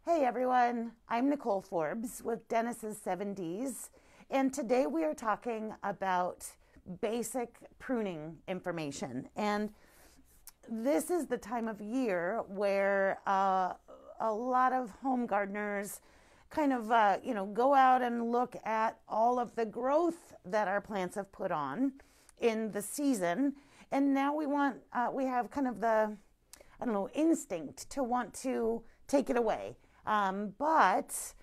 Hey everyone, I'm Nicole Forbes with Dennis's 7Ds, and today we are talking about basic pruning information. And this is the time of year where a lot of home gardeners kind of go out and look at all of the growth that our plants have put on in the season, and now we have kind of the instinct to want to take it away. But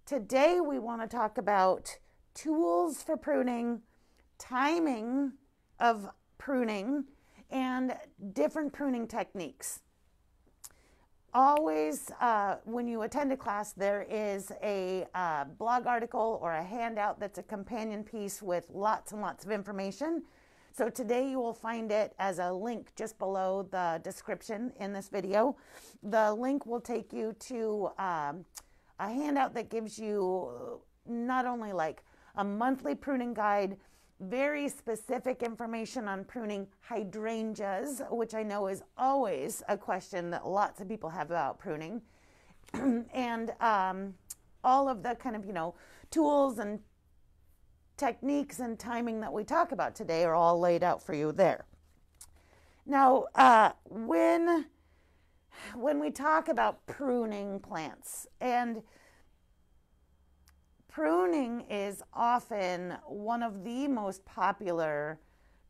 today we want to talk about tools for pruning, timing of pruning, and different pruning techniques. Always, when you attend a class, there is a blog article or a handout that's a companion piece with lots and lots of information. So today you will find it as a link just below the description in this video. The link will take you to a handout that gives you not only like a monthly pruning guide, very specific information on pruning hydrangeas, which I know is always a question that lots of people have about pruning, and all of the kind of, tools and techniques and timing that we talk about today are all laid out for you there. Now, when we talk about pruning plants, and pruning is often one of the most popular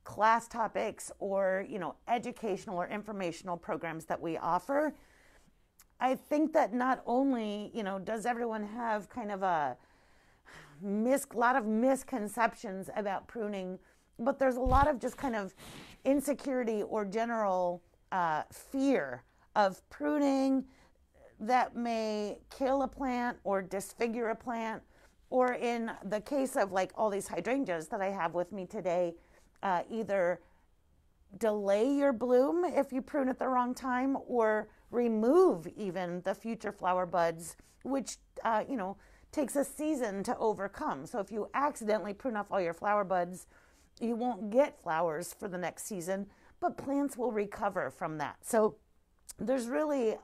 class topics or, educational or informational programs that we offer. I think that not only, does everyone have kind of a lot of misconceptions about pruning, but there's a lot of just kind of insecurity or general fear of pruning that may kill a plant or disfigure a plant, or in the case of like all these hydrangeas that I have with me today, either delay your bloom if you prune at the wrong time, or remove even the future flower buds, which takes a season to overcome. So if you accidentally prune off all your flower buds, you won't get flowers for the next season, but plants will recover from that. So there's really,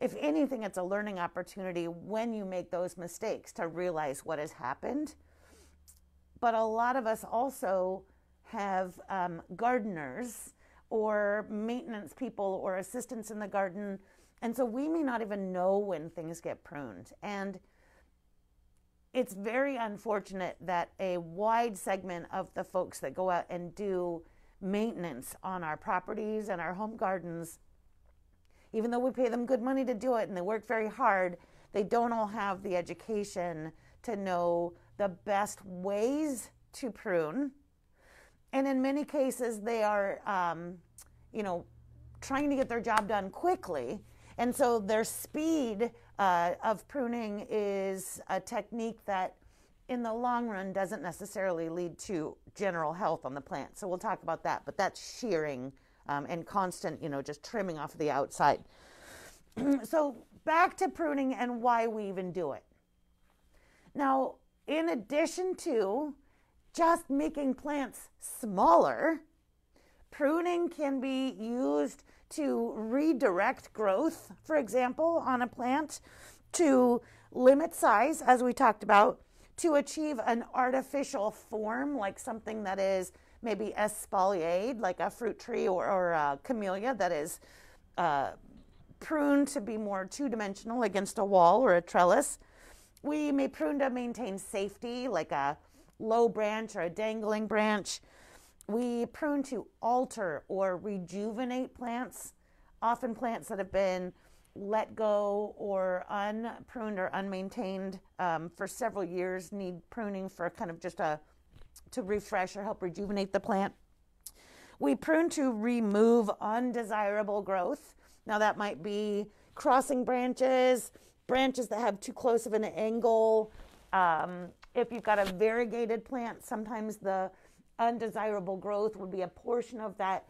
if anything, it's a learning opportunity when you make those mistakes to realize what has happened. But a lot of us also have gardeners or maintenance people or assistants in the garden, and so we may not even know when things get pruned. And it's very unfortunate that a wide segment of the folks that go out and do maintenance on our properties and our home gardens, even though we pay them good money to do it and they work very hard, they don't all have the education to know the best ways to prune. And in many cases, they are, trying to get their job done quickly. And so their speed of pruning is a technique that in the long run doesn't necessarily lead to general health on the plant. So we'll talk about that, but that's shearing and constant, just trimming off the outside. So back to pruning and why we even do it. Now, in addition to just making plants smaller, pruning can be used to redirect growth, for example, on a plant, to limit size, as we talked about, to achieve an artificial form, like something that is maybe espaliered, like a fruit tree or a camellia that is pruned to be more two-dimensional against a wall or a trellis. We may prune to maintain safety, like a low branch or a dangling branch. We prune to alter or rejuvenate plants, often plants that have been let go or unpruned or unmaintained for several years need pruning for kind of just to refresh or help rejuvenate the plant. We prune to remove undesirable growth. Now that might be crossing branches, branches that have too close of an angle. If you've got a variegated plant, sometimes the undesirable growth would be a portion of that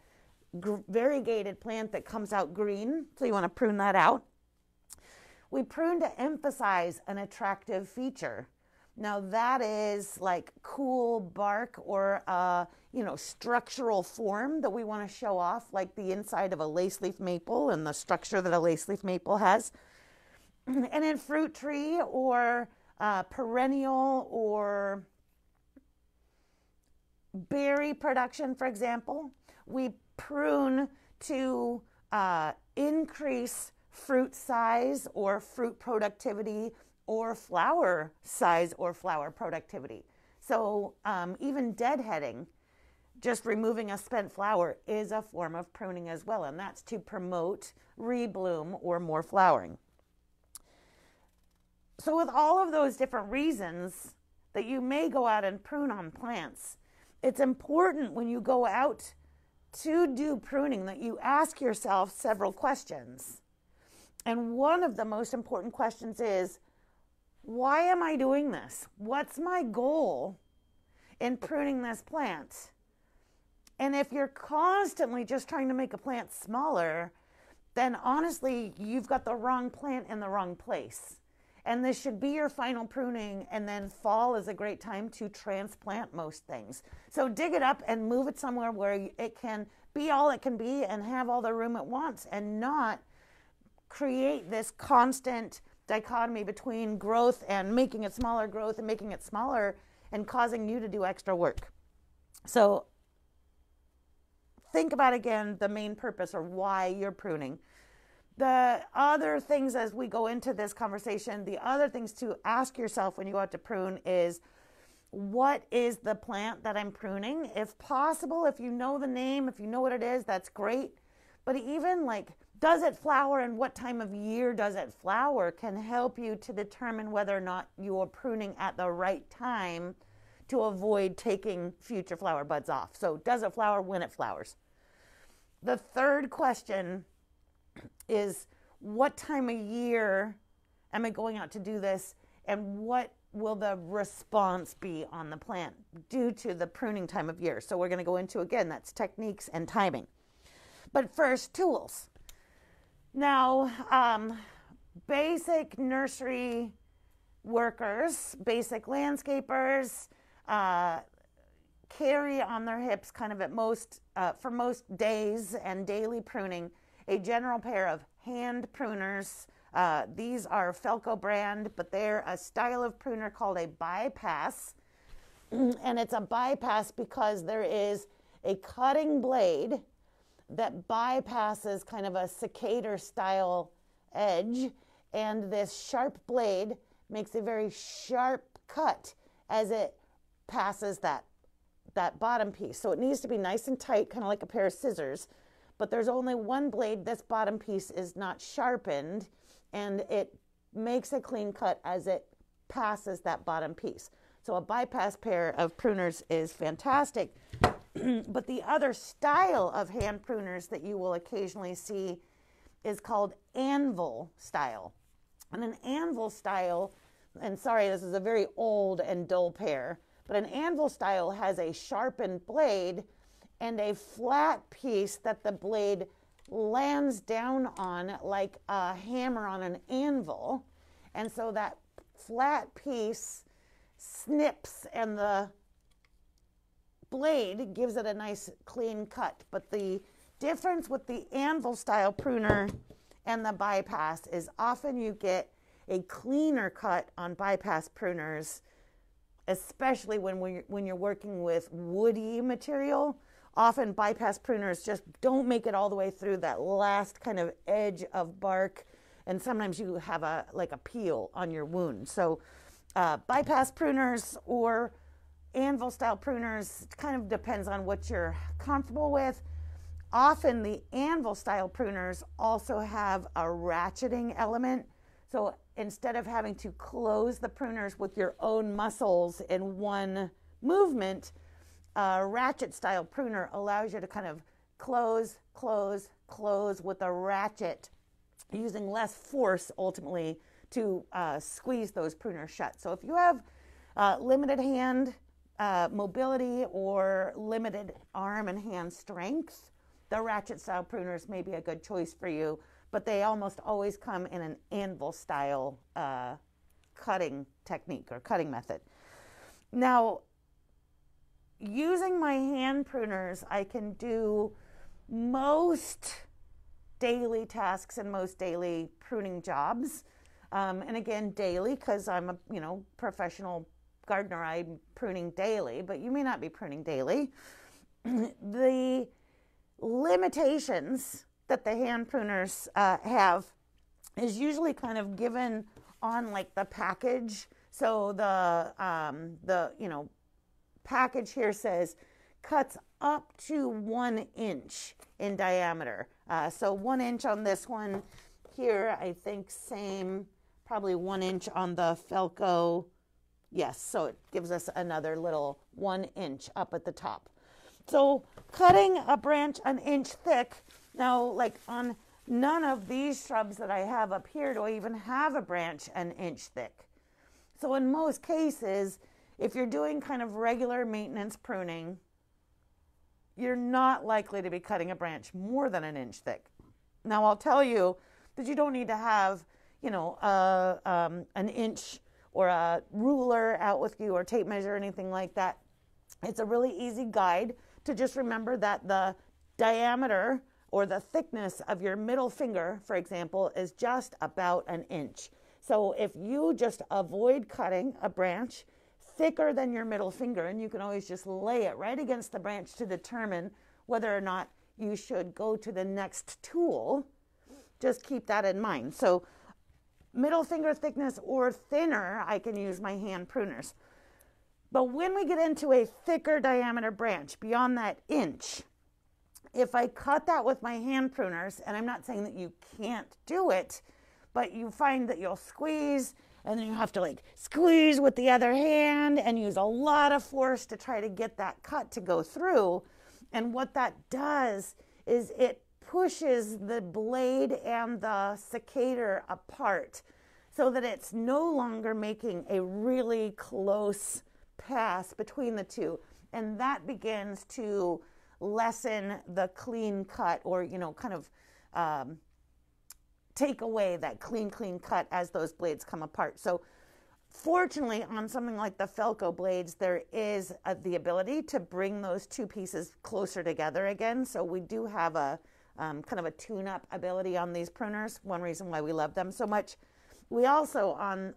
variegated plant that comes out green, so you want to prune that out. We prune to emphasize an attractive feature. Now that is like cool bark or structural form that we want to show off, like the inside of a lace leaf maple and the structure that a lace leaf maple has. And in fruit tree or perennial or berry production, for example, we prune to increase fruit size or fruit productivity or flower size or flower productivity. So even deadheading, just removing a spent flower, is a form of pruning as well, and that's to promote rebloom or more flowering. So with all of those different reasons that you may go out and prune on plants, it's important when you go out to do pruning that you ask yourself several questions. And one of the most important questions is, why am I doing this? What's my goal in pruning this plant? And if you're constantly just trying to make a plant smaller, then honestly, you've got the wrong plant in the wrong place. And this should be your final pruning, and then fall is a great time to transplant most things. So dig it up and move it somewhere where it can be all it can be and have all the room it wants, and not create this constant dichotomy between growth and making it smaller, growth and making it smaller, and causing you to do extra work. So think about again the main purpose or why you're pruning. The other things as we go into this conversation, the other things to ask yourself when you go out to prune is, what is the plant that I'm pruning? If possible, if you know the name, if you know what it is, that's great. But even like, does it flower and what time of year does it flower can help you to determine whether or not you're pruning at the right time to avoid taking future flower buds off. So does it flower when it flowers? The third question is, what time of year am I going out to do this, and what will the response be on the plant due to the pruning time of year? So we're going to go into, again, that's techniques and timing. But first, tools. Now, basic nursery workers, basic landscapers, carry on their hips kind of at most, for most days and daily pruning, a general pair of hand pruners. These are Felco brand, but they're a style of pruner called a bypass. And it's a bypass because there is a cutting blade that bypasses kind of a cicator style edge. And this sharp blade makes a very sharp cut as it passes that bottom piece. So it needs to be nice and tight, kind of like a pair of scissors. But there's only one blade. This bottom piece is not sharpened, and it makes a clean cut as it passes that bottom piece. So a bypass pair of pruners is fantastic. But the other style of hand pruners that you will occasionally see is called anvil style. And an anvil style, and sorry, this is a very old and dull pair, but an anvil style has a sharpened blade and a flat piece that the blade lands down on like a hammer on an anvil. And so that flat piece snips and the blade gives it a nice clean cut. But the difference with the anvil style pruner and the bypass is often you get a cleaner cut on bypass pruners, especially when you're working with woody material. Often bypass pruners just don't make it all the way through that last kind of edge of bark, and sometimes you have a peel on your wound. So bypass pruners or anvil style pruners, kind of depends on what you're comfortable with. Often the anvil style pruners also have a ratcheting element. So instead of having to close the pruners with your own muscles in one movement, a ratchet style pruner allows you to kind of close with a ratchet, using less force ultimately to squeeze those pruners shut. So if you have limited hand mobility or limited arm and hand strength, the ratchet style pruners may be a good choice for you, but they almost always come in an anvil style cutting technique or cutting method. Now, using my hand pruners, I can do most daily tasks and most daily pruning jobs. And again, daily, because I'm a professional gardener, I'm pruning daily, but you may not be pruning daily. The limitations that the hand pruners have is usually kind of given on like the package. So the package here says cuts up to 1 inch in diameter. So 1 inch on this one here, I think same, probably 1 inch on the Felco. Yes, so it gives us another little 1 inch up at the top. So cutting a branch 1 inch thick, now like on none of these shrubs that I have up here do I even have a branch 1 inch thick. So in most cases, if you're doing kind of regular maintenance pruning, you're not likely to be cutting a branch more than 1 inch thick. Now I'll tell you that you don't need to have, an inch or a ruler out with you or tape measure or anything like that. It's a really easy guide to just remember that the diameter or the thickness of your middle finger, for example, is just about 1 inch. So if you just avoid cutting a branch thicker than your middle finger, and you can always just lay it right against the branch to determine whether or not you should go to the next tool, just keep that in mind. So middle finger thickness or thinner, I can use my hand pruners. But when we get into a thicker diameter branch beyond that inch, if I cut that with my hand pruners, and I'm not saying that you can't do it, but you find that you'll squeeze and then you have to like squeeze with the other hand and use a lot of force to try to get that cut to go through. And what that does is it pushes the blade and the cicator apart so that it's no longer making a really close pass between the two. And that begins to lessen the clean cut, or kind of take away that clean cut as those blades come apart. So fortunately, on something like the Felco blades, there is the ability to bring those two pieces closer together again. So we do have a kind of a tune-up ability on these pruners, one reason why we love them so much. We also, on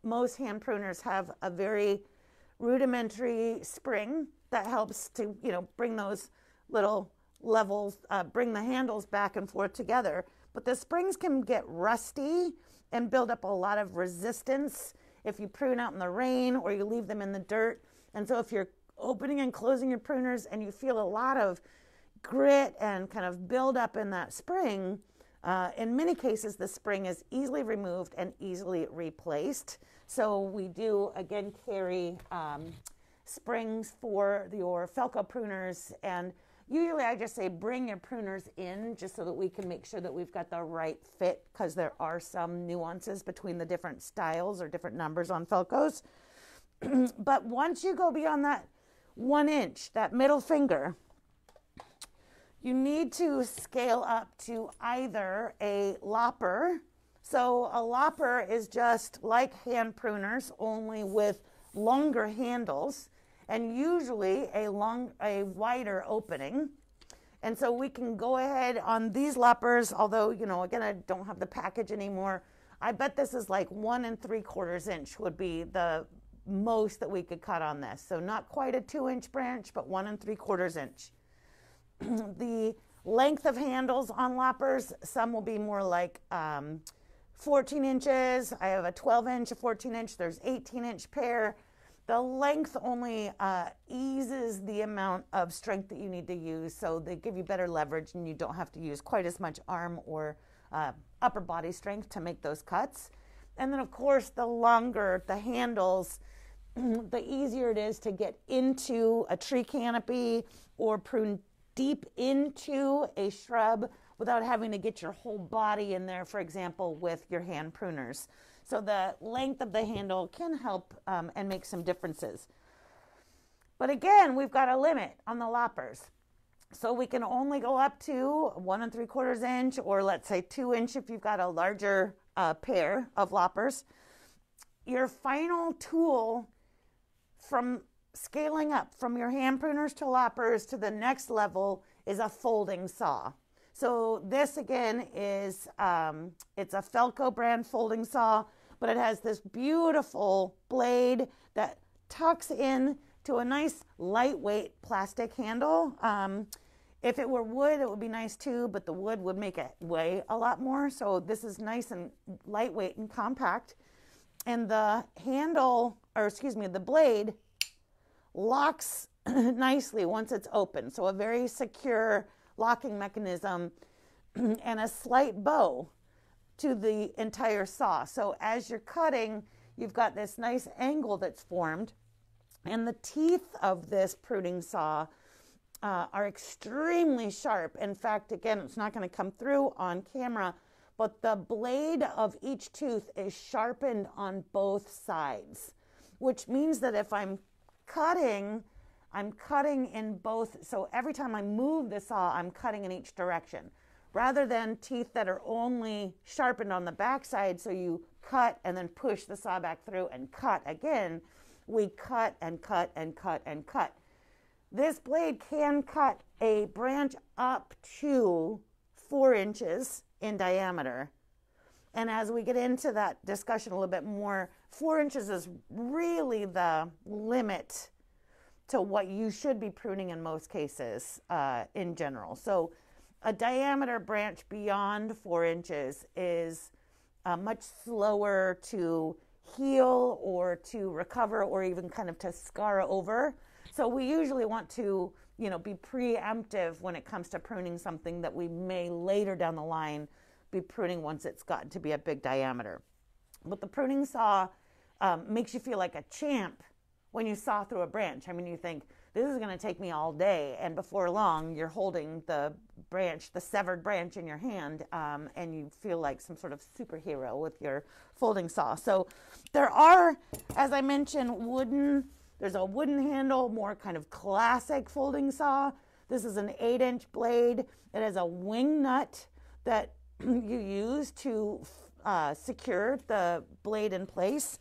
most hand pruners, have a very rudimentary spring that helps to, bring those little levels, bring the handles back and forth together. But the springs can get rusty and build up a lot of resistance if you prune out in the rain or you leave them in the dirt. And so if you're opening and closing your pruners and you feel a lot of grit and kind of build up in that spring, in many cases the spring is easily removed and easily replaced. So we do again carry springs for your Felco pruners, and usually I just say bring your pruners in just so that we can make sure that we've got the right fit, because there are some nuances between the different styles or different numbers on Felcos. But once you go beyond that 1 inch, that middle finger, you need to scale up to either a lopper. So a lopper is just like hand pruners, only with longer handles and usually a wider opening. And so we can go ahead on these loppers, although, again, I don't have the package anymore. I bet this is like 1 3/4 inch would be the most that we could cut on this. So not quite a 2-inch branch, but 1 3/4 inch. The length of handles on loppers, some will be more like 14 inches. I have a 12-inch, a 14-inch. There's 18-inch pair. The length only eases the amount of strength that you need to use, so they give you better leverage and you don't have to use quite as much arm or upper body strength to make those cuts. And then, of course, the longer the handles, the easier it is to get into a tree canopy or prune deep into a shrub without having to get your whole body in there, for example, with your hand pruners. So the length of the handle can help and make some differences. But again, we've got a limit on the loppers. So we can only go up to 1 3/4 inch, or let's say 2 inch if you've got a larger pair of loppers. Your final tool from scaling up from your hand pruners to loppers to the next level is a folding saw. So this again is, it's a Felco brand folding saw, but it has this beautiful blade that tucks in to a nice lightweight plastic handle. If it were wood, it would be nice too, but the wood would make it weigh a lot more. So this is nice and lightweight and compact. And the handle, or excuse me, the blade locks nicely once it's open. So a very secure locking mechanism and a slight bow to the entire saw. So as you're cutting, you've got this nice angle that's formed. And the teeth of this pruning saw are extremely sharp. In fact, again, it's not going to come through on camera, but the blade of each tooth is sharpened on both sides, which means that if I'm cutting in both. So every time I move the saw, I'm cutting in each direction, rather than teeth that are only sharpened on the backside. So you cut and then push the saw back through and cut again. We cut and cut and cut and cut. This blade can cut a branch up to 4 inches in diameter. And as we get into that discussion a little bit more, 4 inches is really the limit to what you should be pruning in most cases in general. So a diameter branch beyond 4 inches is much slower to heal or to recover or even kind of to scar over. So we usually want to, be preemptive when it comes to pruning something that we may later down the line be pruning once it's gotten to be a big diameter. But the pruning saw makes you feel like a champ when you saw through a branch. I mean, you think, this is going to take me all day. And before long, you're holding the branch, the severed branch in your hand, and you feel like some sort of superhero with your folding saw. So there are, as I mentioned, there's a wooden handle, more kind of classic folding saw. This is an 8-inch blade. It has a wing nut that you use to secure the blade in place.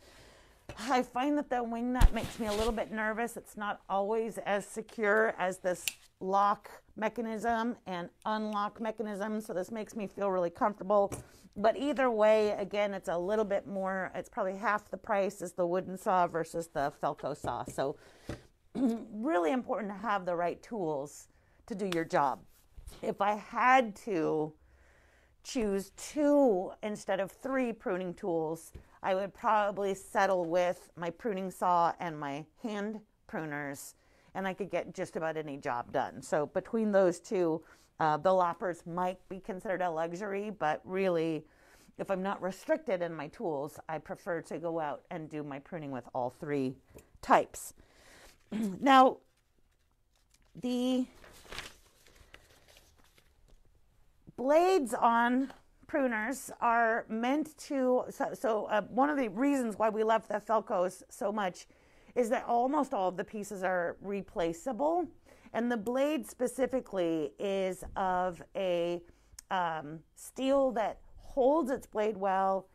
I find that the wing nut makes me a little bit nervous. It's not always as secure as this lock mechanism and unlock mechanism, so this makes me feel really comfortable. But either way, again, it's a little bit more, it's probably half the price as the wooden saw versus the Felco saw. So really important to have the right tools to do your job. If I had to choose 2 instead of 3 pruning tools, I would probably settle with my pruning saw and my hand pruners, and I could get just about any job done. So between those two, the Loppers might be considered a luxury, but really, if I'm not restricted in my tools, I prefer to go out and do my pruning with all 3 types. Now, the blades on pruners are meant to, one of the reasons why we love the Felcos so much is that almost all of the pieces are replaceable. And the blade specifically is of a steel that holds its blade well,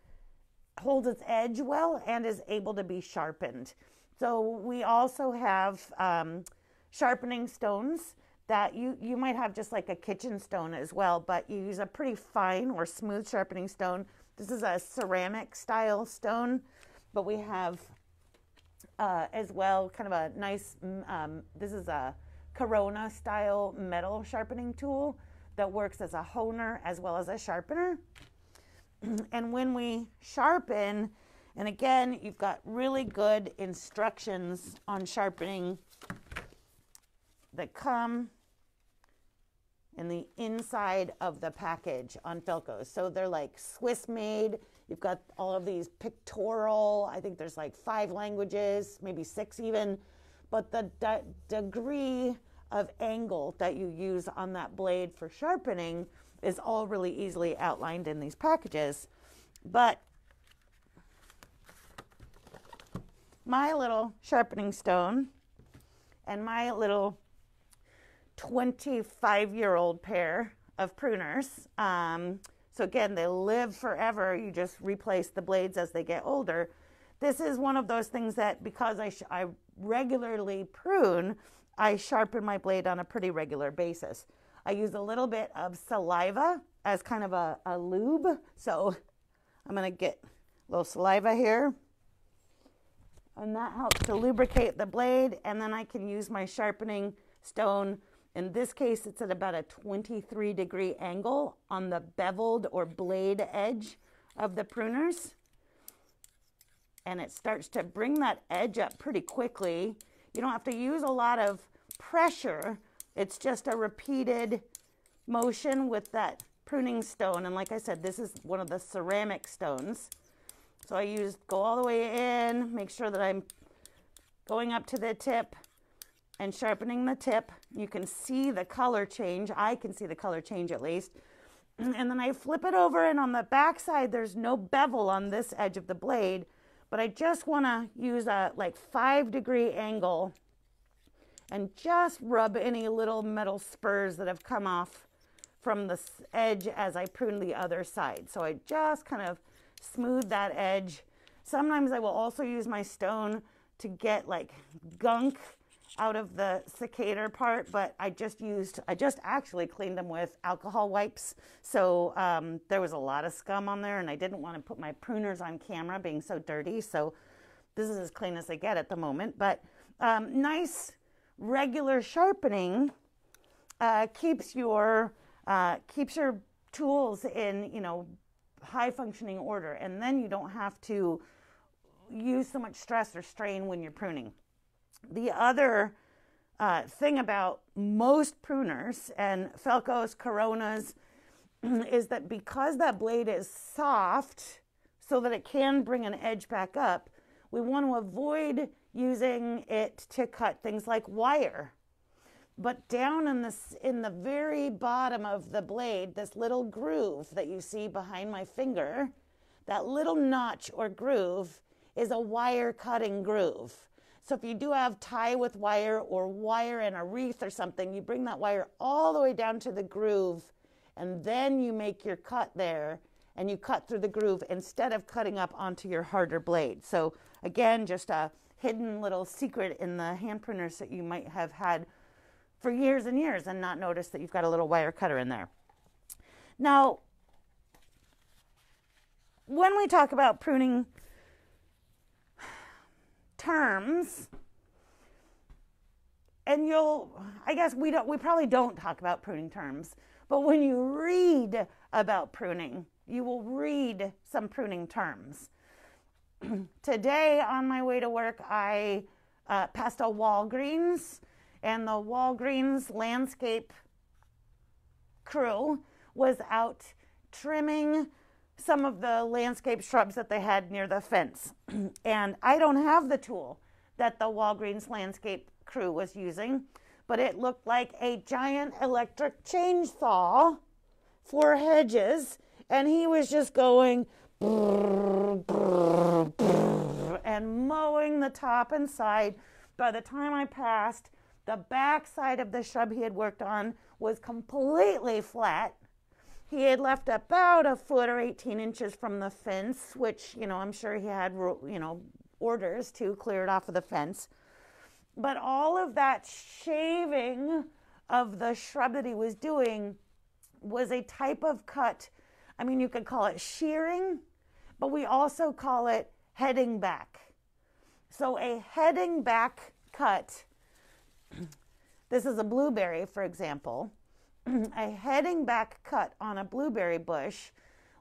holds its edge well, and is able to be sharpened. So we also have sharpening stones that you might have just like a kitchen stone as well, but you use a pretty fine or smooth sharpening stone. This is a ceramic style stone, but we have as well kind of a nice, this is a Corona style metal sharpening tool that works as a honer as well as a sharpener. And when we sharpen, and again, you've got really good instructions on sharpening that come in the inside of the package on Felcos. So they're like Swiss made. You've got all of these pictorial, I think there's like 5 languages, maybe 6 even, but the degree of angle that you use on that blade for sharpening is all really easily outlined in these packages. But my little sharpening stone and my little 25-year-old pair of pruners, so again, they live forever. You just replace the blades as they get older. This is one of those things that because I regularly prune, I sharpen my blade on a pretty regular basis. I use a little bit of saliva as kind of a lube. So I'm going to get a little saliva here. And that helps to lubricate the blade. And then I can use my sharpening stone. In this case, it's at about a 23-degree angle on the beveled or blade edge of the pruners. And it starts to bring that edge up pretty quickly. You don't have to use a lot of pressure. It's just a repeated motion with that pruning stone. And like I said, this is one of the ceramic stones. So I go all the way in, make sure that I'm going up to the tip and sharpening the tip. You can see the color change. I can see the color change at least. And then I flip it over, and on the back side, there's no bevel on this edge of the blade, but I just want to use a 5-degree angle and just rub any little metal spurs that have come off from the edge as I prune the other side. So I just kind of smooth that edge. Sometimes I will also use my stone to get gunk out of the cicator part, but I just actually cleaned them with alcohol wipes. So there was a lot of scum on there, and I didn't want to put my pruners on camera being so dirty. So this is as clean as I get at the moment. But nice regular sharpening keeps your tools in high functioning order, and then you don't have to use so much stress or strain when you're pruning. The other thing about most pruners and Felcos, Coronas is that because that blade is soft so that it can bring an edge back up, we want to avoid using it to cut things like wire. But down in the very bottom of the blade, this little groove that you see behind my finger, that little notch or groove is a wire cutting groove. So if you do have tie with wire or wire in a wreath or something, you bring that wire all the way down to the groove, and then you make your cut there, and you cut through the groove instead of cutting up onto your harder blade. So again, just a hidden little secret in the hand pruners that you might have had for years and years and not notice that you've got a little wire cutter in there. Now, when we talk about pruning terms, and I guess we probably don't talk about pruning terms, but when you read about pruning, you will read some pruning terms. Today on my way to work, I passed a Walgreens, and the Walgreens landscape crew was out trimming some of the landscape shrubs that they had near the fence. And I don't have the tool that the Walgreens landscape crew was using, but it looked like a giant electric chainsaw for hedges, and he was just going brrr, brrr, brrr, and mowing the top and side. By the time I passed, the back side of the shrub he had worked on was completely flat. He had left about a foot or 18 inches from the fence, which, I'm sure he had, orders to clear it off of the fence. But all of that shaving of the shrub that he was doing was a type of cut. I mean, you could call it shearing, but we also call it heading back. So a heading back cut, this is a blueberry, for example. A heading back cut on a blueberry bush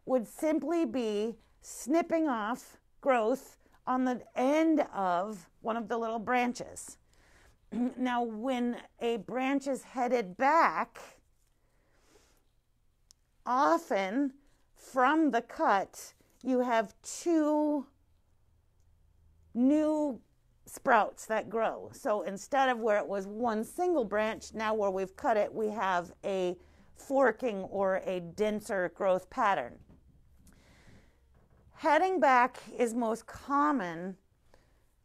would simply be snipping off growth on the end of one of the little branches. Now, when a branch is headed back, often from the cut, you have two new sprouts that grow. So instead of where it was one single branch, now where we've cut it, we have a forking or a denser growth pattern. Heading back is most common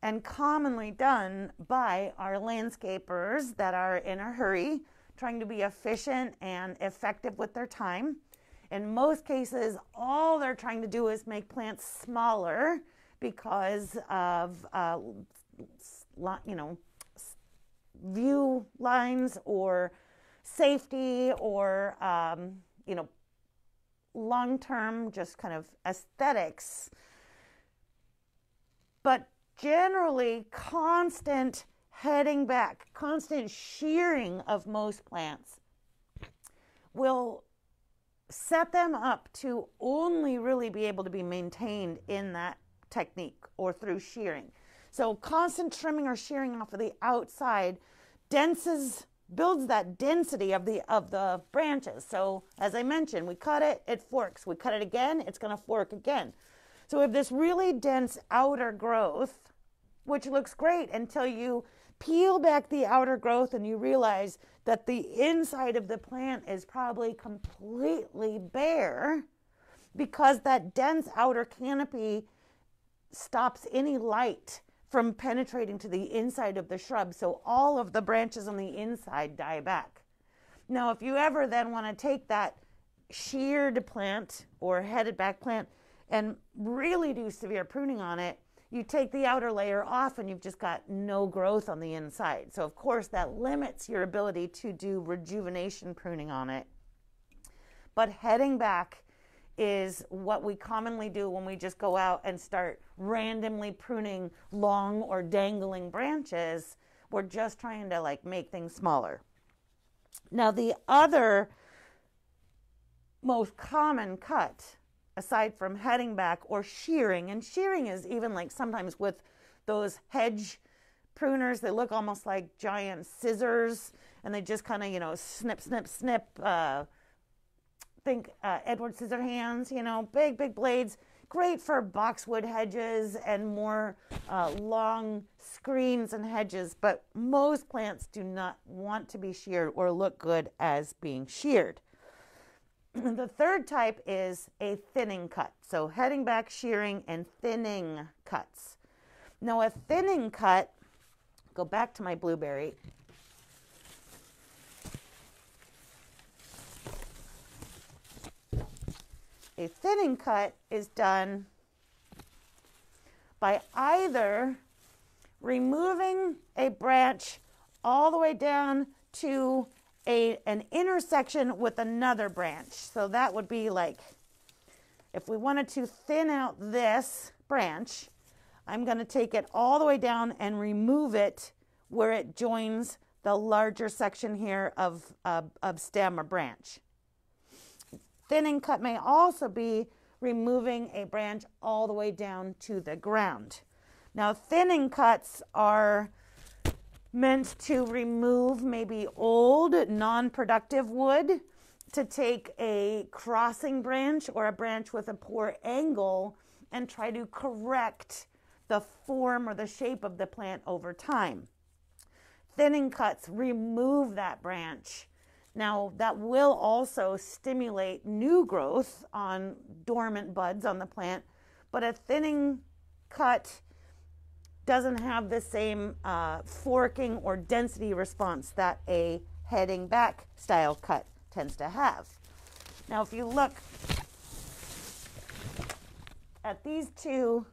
and commonly done by our landscapers that are in a hurry, trying to be efficient and effective with their time. In most cases, all they're trying to do is make plants smaller because of view lines or safety or, long-term just kind of aesthetics. But generally, constant heading back, constant shearing of most plants will set them up to only really be able to be maintained in that technique or through shearing. So constant trimming or shearing off of the outside builds that density of the branches. So as I mentioned, we cut it, it forks. We cut it again, it's going to fork again. So we have this really dense outer growth, which looks great until you peel back the outer growth and you realize that the inside of the plant is probably completely bare because that dense outer canopy stops any light from penetrating to the inside of the shrub. So all of the branches on the inside die back. Now, if you ever then want to take that sheared plant or headed back plant and really do severe pruning on it, you take the outer layer off and you've just got no growth on the inside. So of course that limits your ability to do rejuvenation pruning on it. But heading back is what we commonly do when we just go out and start randomly pruning long or dangling branches. We're just trying to make things smaller. Now the other most common cut, aside from heading back or shearing, and shearing is even sometimes with those hedge pruners, they look almost like giant scissors and they just kind of, snip, snip, snip, think Edward Scissorhands, big blades, great for boxwood hedges and more long screens and hedges, but most plants do not want to be sheared or look good as being sheared. The third type is a thinning cut. So heading back, shearing, and thinning cuts. Now a thinning cut, go back to my blueberry. A thinning cut is done by either removing a branch all the way down to an intersection with another branch. So that would be if we wanted to thin out this branch, I'm going to take it all the way down and remove it where it joins the larger section here of stem or branch. Thinning cut may also be removing a branch all the way down to the ground. Now, thinning cuts are meant to remove maybe old, non-productive wood, to take a crossing branch or a branch with a poor angle and try to correct the form or the shape of the plant over time. Thinning cuts remove that branch. Now, that will also stimulate new growth on dormant buds on the plant, but a thinning cut doesn't have the same forking or density response that a heading back style cut tends to have. Now, if you look at these two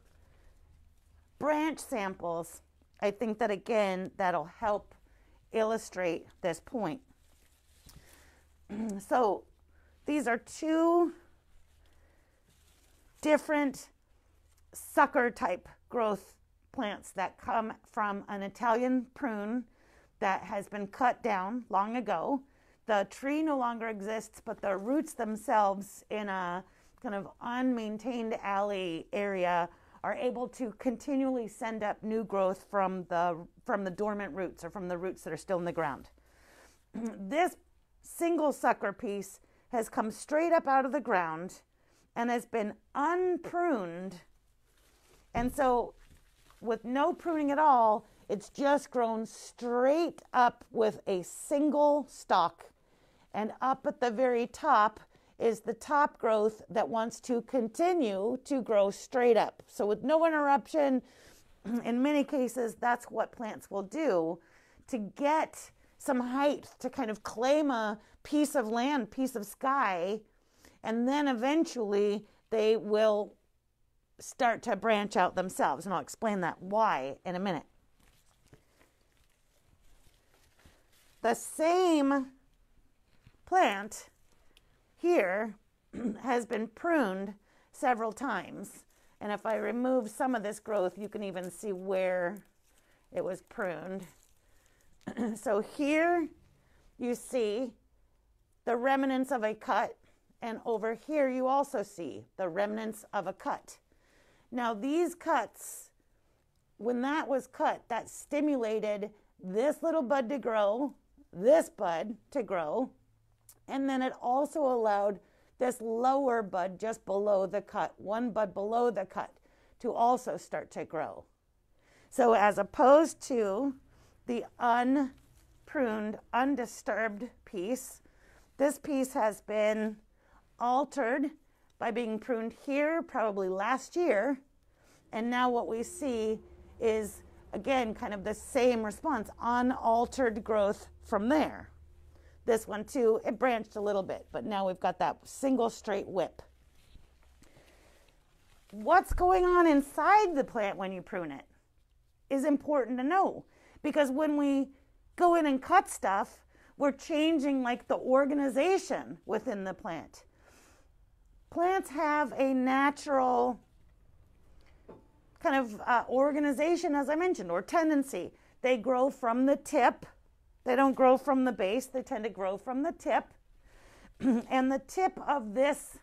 branch samples, I think that again, that'll help illustrate this point. So these are two different sucker type growth plants that come from an Italian prune that has been cut down long ago. The tree no longer exists, but the roots themselves in a kind of unmaintained alley area are able to continually send up new growth from the dormant roots or from the roots that are still in the ground. This single sucker piece has come straight up out of the ground and has been unpruned. And so with no pruning at all, it's just grown straight up with a single stalk. And up at the very top is the top growth that wants to continue to grow straight up. So with no interruption, in many cases, that's what plants will do to get some height, to kind of claim a piece of land, piece of sky, and then eventually they will start to branch out themselves. And I'll explain that why in a minute. The same plant here has been pruned several times. And if I remove some of this growth, you can even see where it was pruned. So here you see the remnants of a cut, and over here you also see the remnants of a cut. Now these cuts, when that was cut, that stimulated this little bud to grow, this bud to grow, and then it also allowed this lower bud just below the cut, one bud below the cut, to also start to grow. So as opposed to the unpruned, undisturbed piece, this piece has been altered by being pruned here probably last year, and now what we see is, again, kind of the same response, unaltered growth from there. This one too, it branched a little bit, but now we've got that single straight whip. What's going on inside the plant when you prune it is important to know, because when we go in and cut stuff, we're changing like the organization within the plant. Plants have a natural kind of organization, as I mentioned, or tendency. They grow from the tip. They don't grow from the base. They tend to grow from the tip. And the tip of this,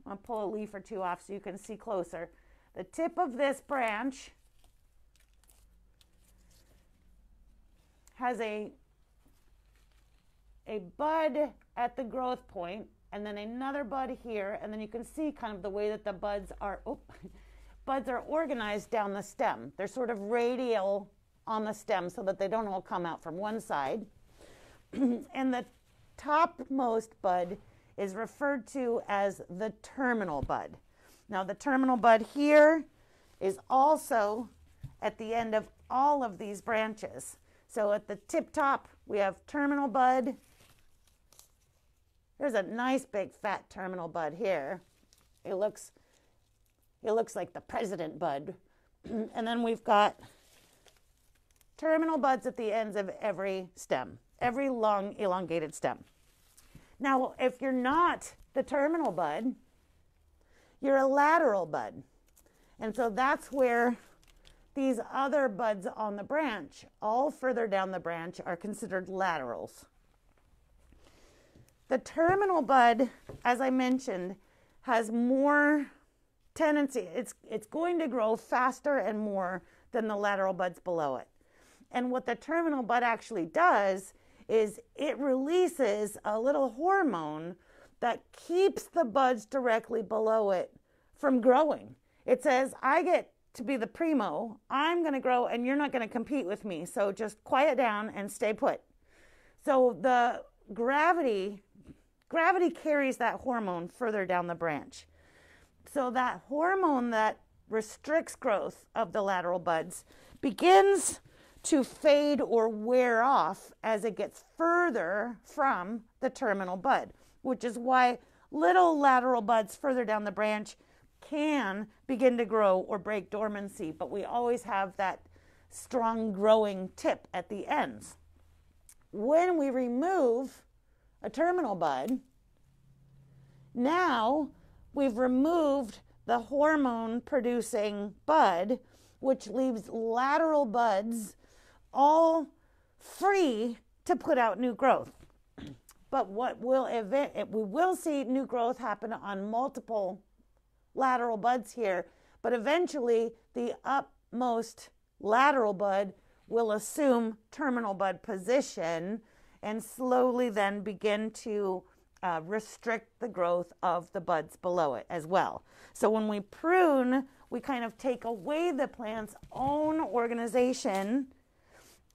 I'll pull a leaf or two off so you can see closer. The tip of this branch has a bud at the growth point, and then another bud here, and then you can see kind of the way that the buds are organized down the stem. They're sort of radial on the stem so that they don't all come out from one side. And the topmost bud is referred to as the terminal bud. Now the terminal bud here is also at the end of all of these branches. So at the tip top, we have terminal bud. There's a nice big fat terminal bud here. It looks like the president bud. And then we've got terminal buds at the ends of every stem, every long elongated stem. Now, if you're not the terminal bud, you're a lateral bud. And so that's where these other buds on the branch, all further down the branch, are considered laterals. The terminal bud, as I mentioned, has more tendency. It's going to grow faster and more than the lateral buds below it. And what the terminal bud actually does is it releases a little hormone that keeps the buds directly below it from growing. It says, I get to be the primo, I'm going to grow and you're not going to compete with me. So just quiet down and stay put. So the gravity carries that hormone further down the branch. So that hormone that restricts growth of the lateral buds begins to fade or wear off as it gets further from the terminal bud, which is why little lateral buds further down the branch can begin to grow or break dormancy, but we always have that strong growing tip at the ends. When we remove a terminal bud, now we've removed the hormone producing bud, which leaves lateral buds all free to put out new growth. But we will see new growth happen on multiple lateral buds here, but eventually the upmost lateral bud will assume terminal bud position and slowly then begin to restrict the growth of the buds below it as well. So when we prune, we kind of take away the plant's own organization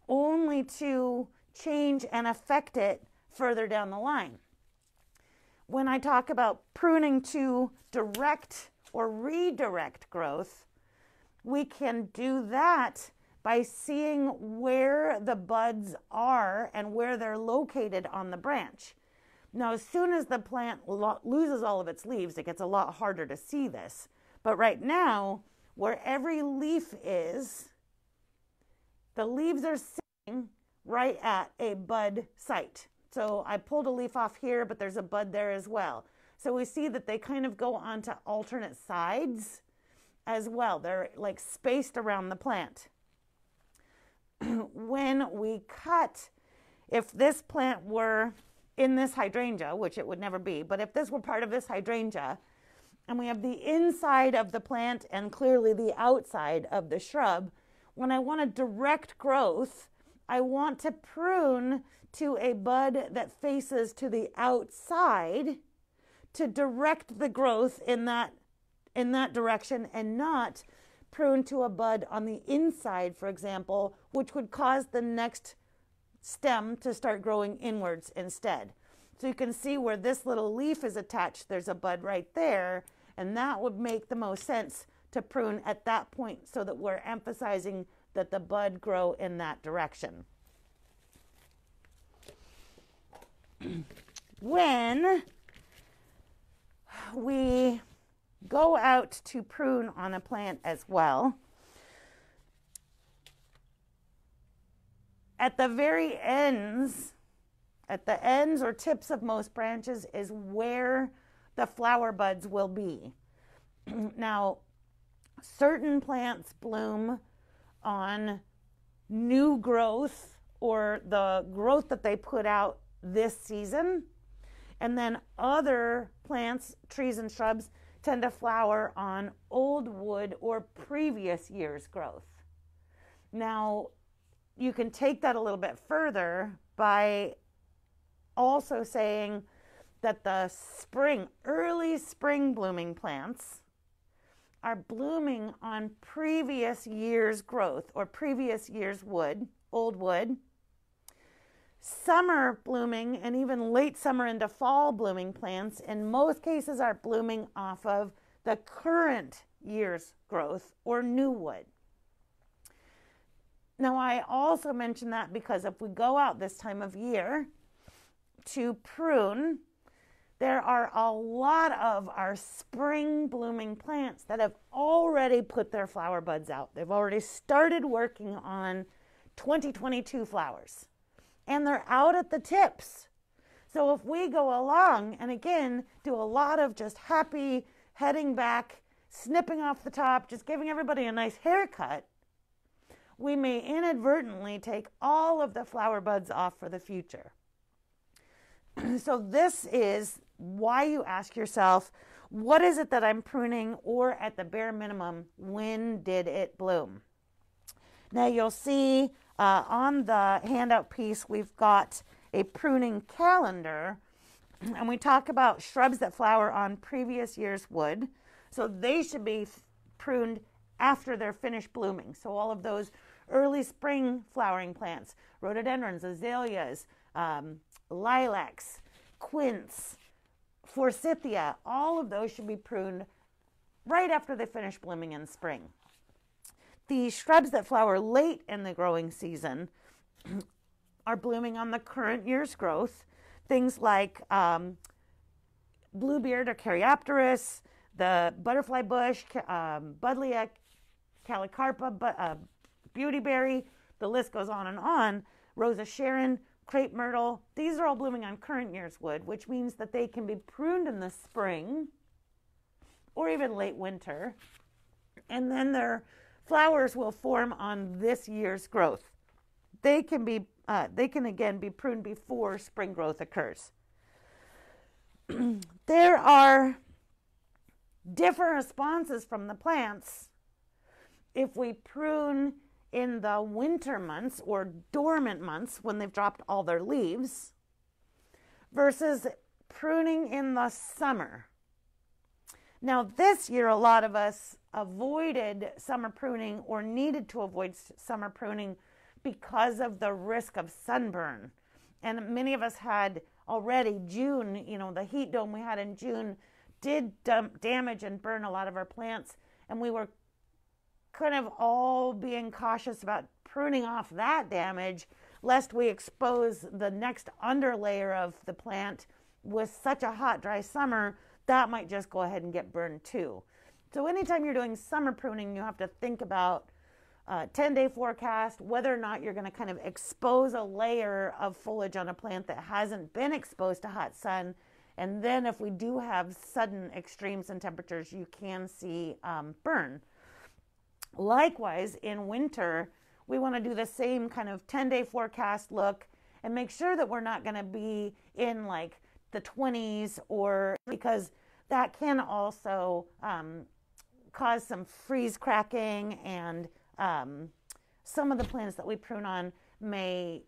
only to change and affect it further down the line. When I talk about pruning to direct or redirect growth, we can do that by seeing where the buds are and where they're located on the branch. Now, as soon as the plant loses all of its leaves, it gets a lot harder to see this. But right now, where every leaf is, the leaves are sitting right at a bud site. So I pulled a leaf off here, but there's a bud there as well. So we see that they kind of go onto alternate sides as well. They're like spaced around the plant. When we cut, if this plant were in this hydrangea, which it would never be, but if this were part of this hydrangea, and we have the inside of the plant and clearly the outside of the shrub, when I want a direct growth, I want to prune to a bud that faces to the outside to direct the growth in that direction, and not prune to a bud on the inside, for example, which would cause the next stem to start growing inwards instead. So you can see where this little leaf is attached, there's a bud right there, and that would make the most sense to prune at that point so that we're emphasizing that the bud grow in that direction. When we go out to prune on a plant as well, at the ends or tips of most branches is where the flower buds will be. Now, certain plants bloom on new growth or the growth that they put out this season, and then other plants, trees and shrubs, tend to flower on old wood or previous year's growth. Now, you can take that a little bit further by also saying that the early spring blooming plants are blooming on previous year's growth or previous year's wood, old wood. Summer blooming and even late summer into fall blooming plants in most cases are blooming off of the current year's growth or new wood. Now, I also mention that because if we go out this time of year to prune, there are a lot of our spring blooming plants that have already put their flower buds out. They've already started working on 2022 flowers, and they're out at the tips. So if we go along and again do a lot of just happy heading back, snipping off the top, just giving everybody a nice haircut, we may inadvertently take all of the flower buds off for the future. So this is why you ask yourself, what is it that I'm pruning, or at the bare minimum, when did it bloom? Now you'll see on the handout piece, we've got a pruning calendar, and we talk about shrubs that flower on previous year's wood. So they should be pruned after they're finished blooming. So all of those early spring flowering plants, rhododendrons, azaleas, lilacs, quince, forsythia, all of those should be pruned right after they finish blooming in spring. The shrubs that flower late in the growing season are blooming on the current year's growth. Things like bluebeard or caryopteris, the butterfly bush, buddleia, calicarpa, beautyberry, the list goes on and on. Rosa Sharon, crepe myrtle, these are all blooming on current year's wood, which means that they can be pruned in the spring or even late winter, and then their flowers will form on this year's growth. They can again be pruned before spring growth occurs. There are different responses from the plants if we prune in the winter months or dormant months when they've dropped all their leaves versus pruning in the summer. Now this year a lot of us avoided summer pruning or needed to avoid summer pruning because of the risk of sunburn. And many of us had already June, the heat dome we had in June did damage and burn a lot of our plants, and we were kind of all being cautious about pruning off that damage lest we expose the next underlayer of the plant with such a hot, dry summer that might just go ahead and get burned too. So anytime you're doing summer pruning, you have to think about 10-day forecast, whether or not you're going to kind of expose a layer of foliage on a plant that hasn't been exposed to hot sun. And then if we do have sudden extremes in temperatures, you can see burn. Likewise, in winter, we want to do the same kind of 10-day forecast look and make sure that we're not going to be in like the 20s, or because that can also cause some freeze cracking, and some of the plants that we prune on may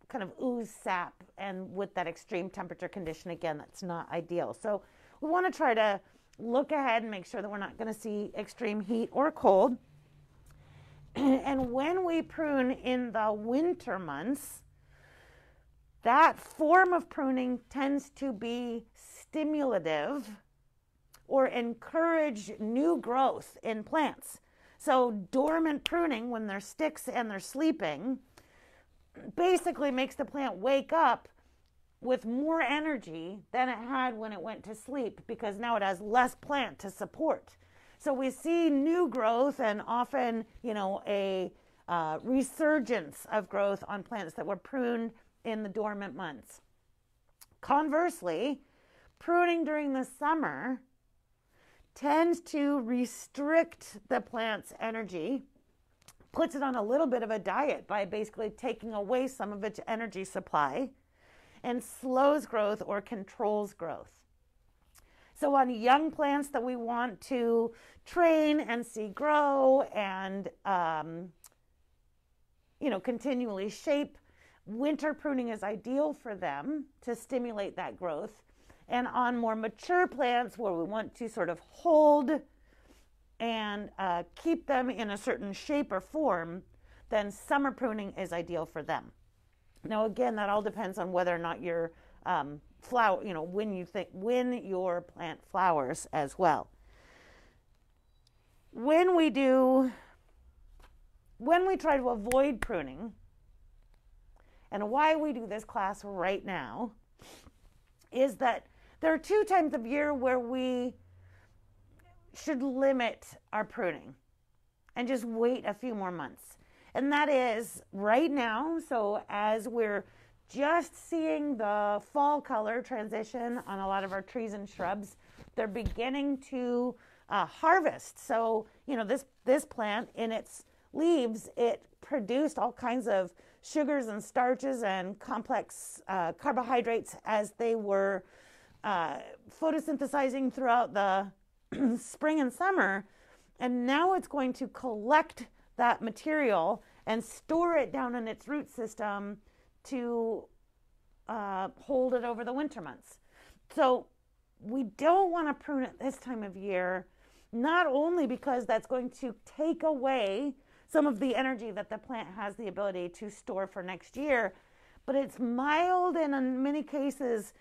kind of ooze sap, and with that extreme temperature condition, again, that's not ideal. So we want to try to look ahead and make sure that we're not going to see extreme heat or cold. And when we prune in the winter months, that form of pruning tends to be stimulative or encourage new growth in plants. So dormant pruning, when they're sticks and they're sleeping, basically makes the plant wake up with more energy than it had when it went to sleep, because now it has less plant to support. So we see new growth and often, a resurgence of growth on plants that were pruned in the dormant months. Conversely, pruning during the summer tends to restrict the plant's energy, puts it on a little bit of a diet by basically taking away some of its energy supply, and slows growth or controls growth. So on young plants that we want to train and see grow and continually shape, winter pruning is ideal for them to stimulate that growth. And on more mature plants where we want to sort of hold and keep them in a certain shape or form, then summer pruning is ideal for them. Now, again, that all depends on whether or not your when your plant flowers as well. When we try to avoid pruning, and why we do this class right now, is that there are 2 times of year where we should limit our pruning and just wait a few more months. And that is right now. So as we're just seeing the fall color transition on a lot of our trees and shrubs, they're beginning to harvest. So, this plant in its leaves, it produced all kinds of sugars and starches and complex carbohydrates as they were photosynthesizing throughout the spring and summer. And now it's going to collect that material and store it down in its root system to hold it over the winter months. So we don't want to prune it this time of year, not only because that's going to take away some of the energy that the plant has the ability to store for next year, but it's mild, and in many cases,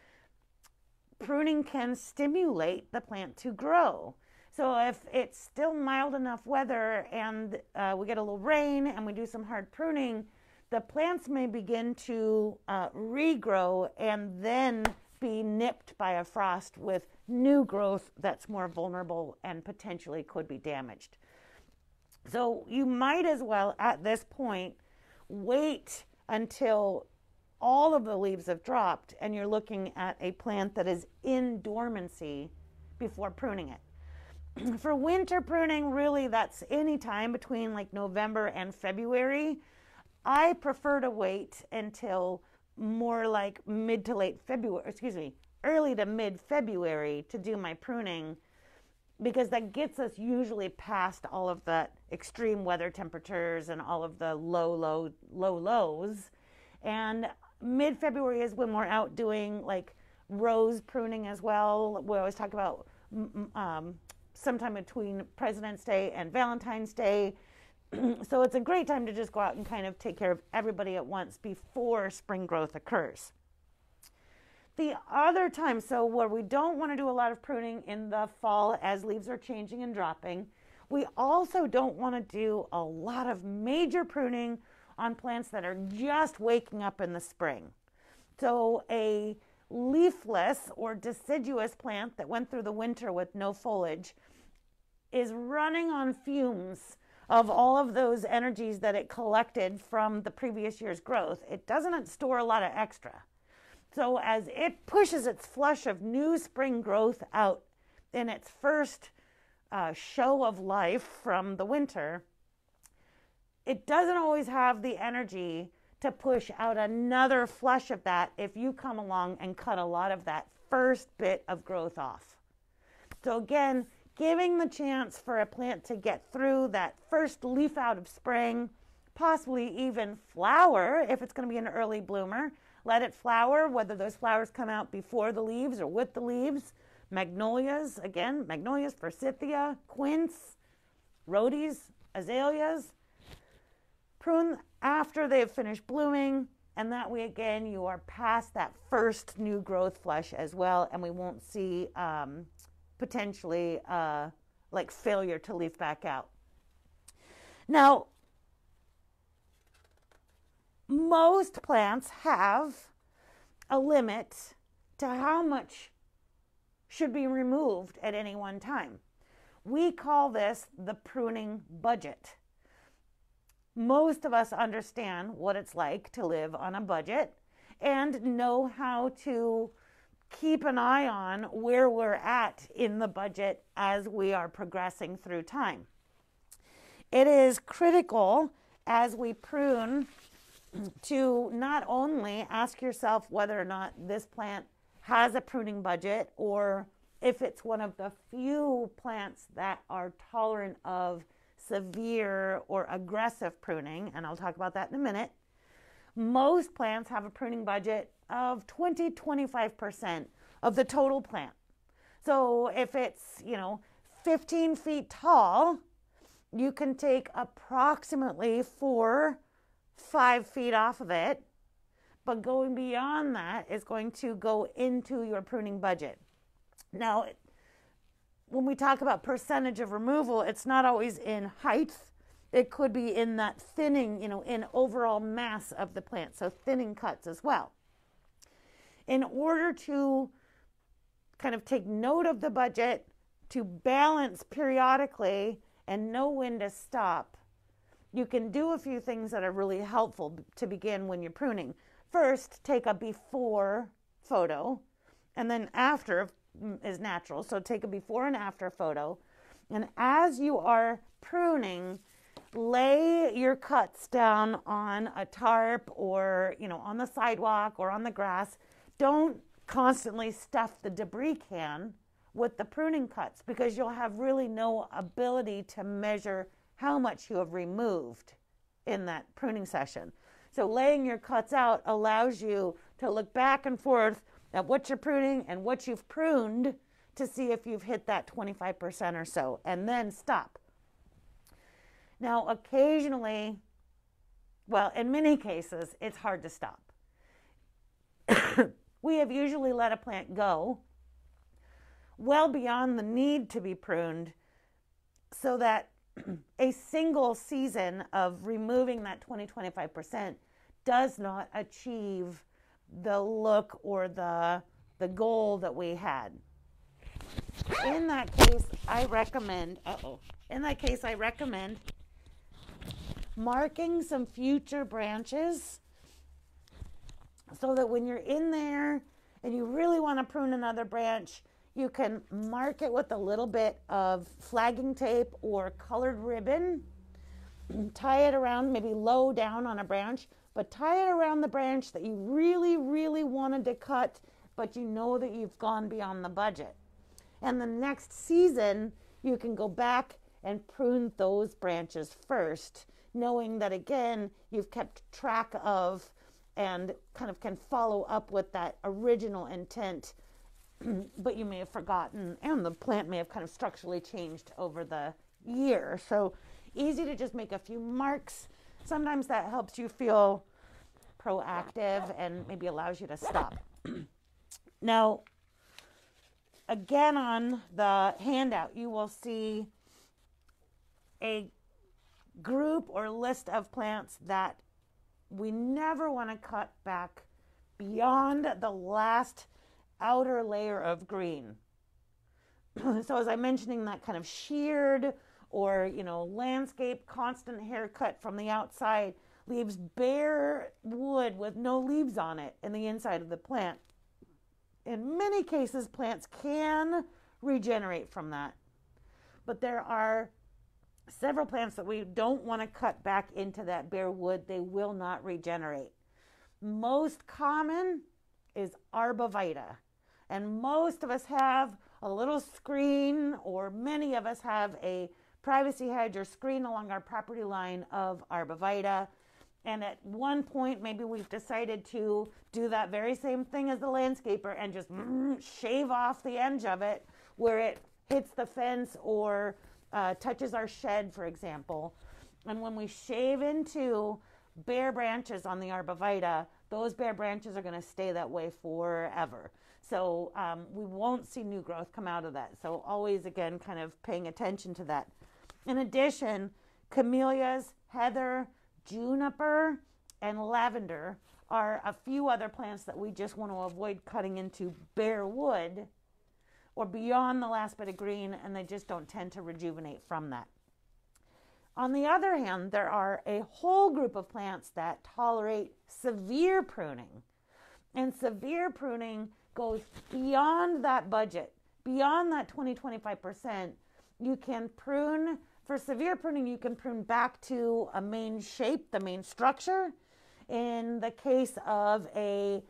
pruning can stimulate the plant to grow. So if it's still mild enough weather and we get a little rain and we do some hard pruning, the plants may begin to regrow and then be nipped by a frost with new growth that's more vulnerable and potentially could be damaged. So you might as well, at this point, wait until all of the leaves have dropped and you're looking at a plant that is in dormancy before pruning it. For winter pruning, really that's any time between like November and February. I prefer to wait until more like early to mid-February to do my pruning, because that gets us usually past all of the extreme weather temperatures and all of the low lows. And mid-February is when we're out doing like rose pruning as well. We always talk about sometime between President's Day and Valentine's Day. So it's a great time to just go out and kind of take care of everybody at once before spring growth occurs. The other time, so where we don't want to do a lot of pruning in the fall as leaves are changing and dropping, we also don't want to do a lot of major pruning on plants that are just waking up in the spring. So a leafless or deciduous plant that went through the winter with no foliage is running on fumes of all of those energies that it collected from the previous year's growth. It doesn't store a lot of extra. So as it pushes its flush of new spring growth out in its first show of life from the winter, it doesn't always have the energy to push out another flush of that if you come along and cut a lot of that first bit of growth off. So again, giving the chance for a plant to get through that first leaf out of spring, possibly even flower if it's going to be an early bloomer. Let it flower, whether those flowers come out before the leaves or with the leaves. Magnolias, again, magnolias, forsythia, quince, rhodies, azaleas. Prune after they've finished blooming, and that way, again, you are past that first new growth flush as well, and we won't see potentially like failure to leaf back out. Now, most plants have a limit to how much should be removed at any one time. We call this the pruning budget. Most of us understand what it's like to live on a budget and know how to keep an eye on where we're at in the budget as we are progressing through time. It is critical as we prune to not only ask yourself whether or not this plant has a pruning budget, or if it's one of the few plants that are tolerant of severe or aggressive pruning, and I'll talk about that in a minute. Most plants have a pruning budget of 20-25% of the total plant. So if it's, 15 feet tall, you can take approximately 4-5 feet off of it, but going beyond that is going to go into your pruning budget. Now, when we talk about percentage of removal, it's not always in height. It could be in that thinning, in overall mass of the plant, so thinning cuts as well. In order to kind of take note of the budget, to balance periodically and know when to stop, you can do a few things that are really helpful to begin when you're pruning. First, take a before photo, and then after is natural. So take a before and after photo. And as you are pruning, lay your cuts down on a tarp or, on the sidewalk or on the grass. Don't constantly stuff the debris can with the pruning cuts, because you'll have really no ability to measure how much you have removed in that pruning session. So laying your cuts out allows you to look back and forth at what you're pruning and what you've pruned to see if you've hit that 25% or so, and then stop. Now, occasionally, well, in many cases, it's hard to stop. We have usually let a plant go well beyond the need to be pruned so that a single season of removing that 20-25% does not achieve the look or the goal that we had. In that case, I recommend marking some future branches so that when you're in there and you really want to prune another branch, you can mark it with a little bit of flagging tape or colored ribbon. Tie it around, maybe low down on a branch, but tie it around the branch that you really, really wanted to cut, but you know that you've gone beyond the budget. And the next season, you can go back and prune those branches first, knowing that, again, you've kept track of and kind of can follow up with that original intent, but you may have forgotten, and the plant may have kind of structurally changed over the year. So easy to just make a few marks. Sometimes that helps you feel proactive and maybe allows you to stop. Now, again, on the handout, you will see a group or list of plants that we never want to cut back beyond the last outer layer of green. So as I'm mentioning, that kind of sheared or, landscape constant haircut from the outside leaves bare wood with no leaves on it in the inside of the plant. In many cases, plants can regenerate from that, but there are several plants that we don't want to cut back into that bare wood. They will not regenerate. Most common is Arbovita, and most of us have a little screen, or many of us have a privacy hedge or screen along our property line of Arbovita. And at one point, maybe we've decided to do that very same thing as the landscaper and just shave off the edge of it where it hits the fence or touches our shed, for example. And when we shave into bare branches on the Arbovita, those bare branches are going to stay that way forever. So we won't see new growth come out of that. So always, again, kind of paying attention to that. In addition, camellias, heather, juniper, and lavender are a few other plants that we just want to avoid cutting into bare wood or beyond the last bit of green, and they just don't tend to rejuvenate from that. On the other hand, there are a whole group of plants that tolerate severe pruning. And severe pruning goes beyond that budget, beyond that 20-25%. You can prune. For severe pruning, you can prune back to a main shape, the main structure. In the case of a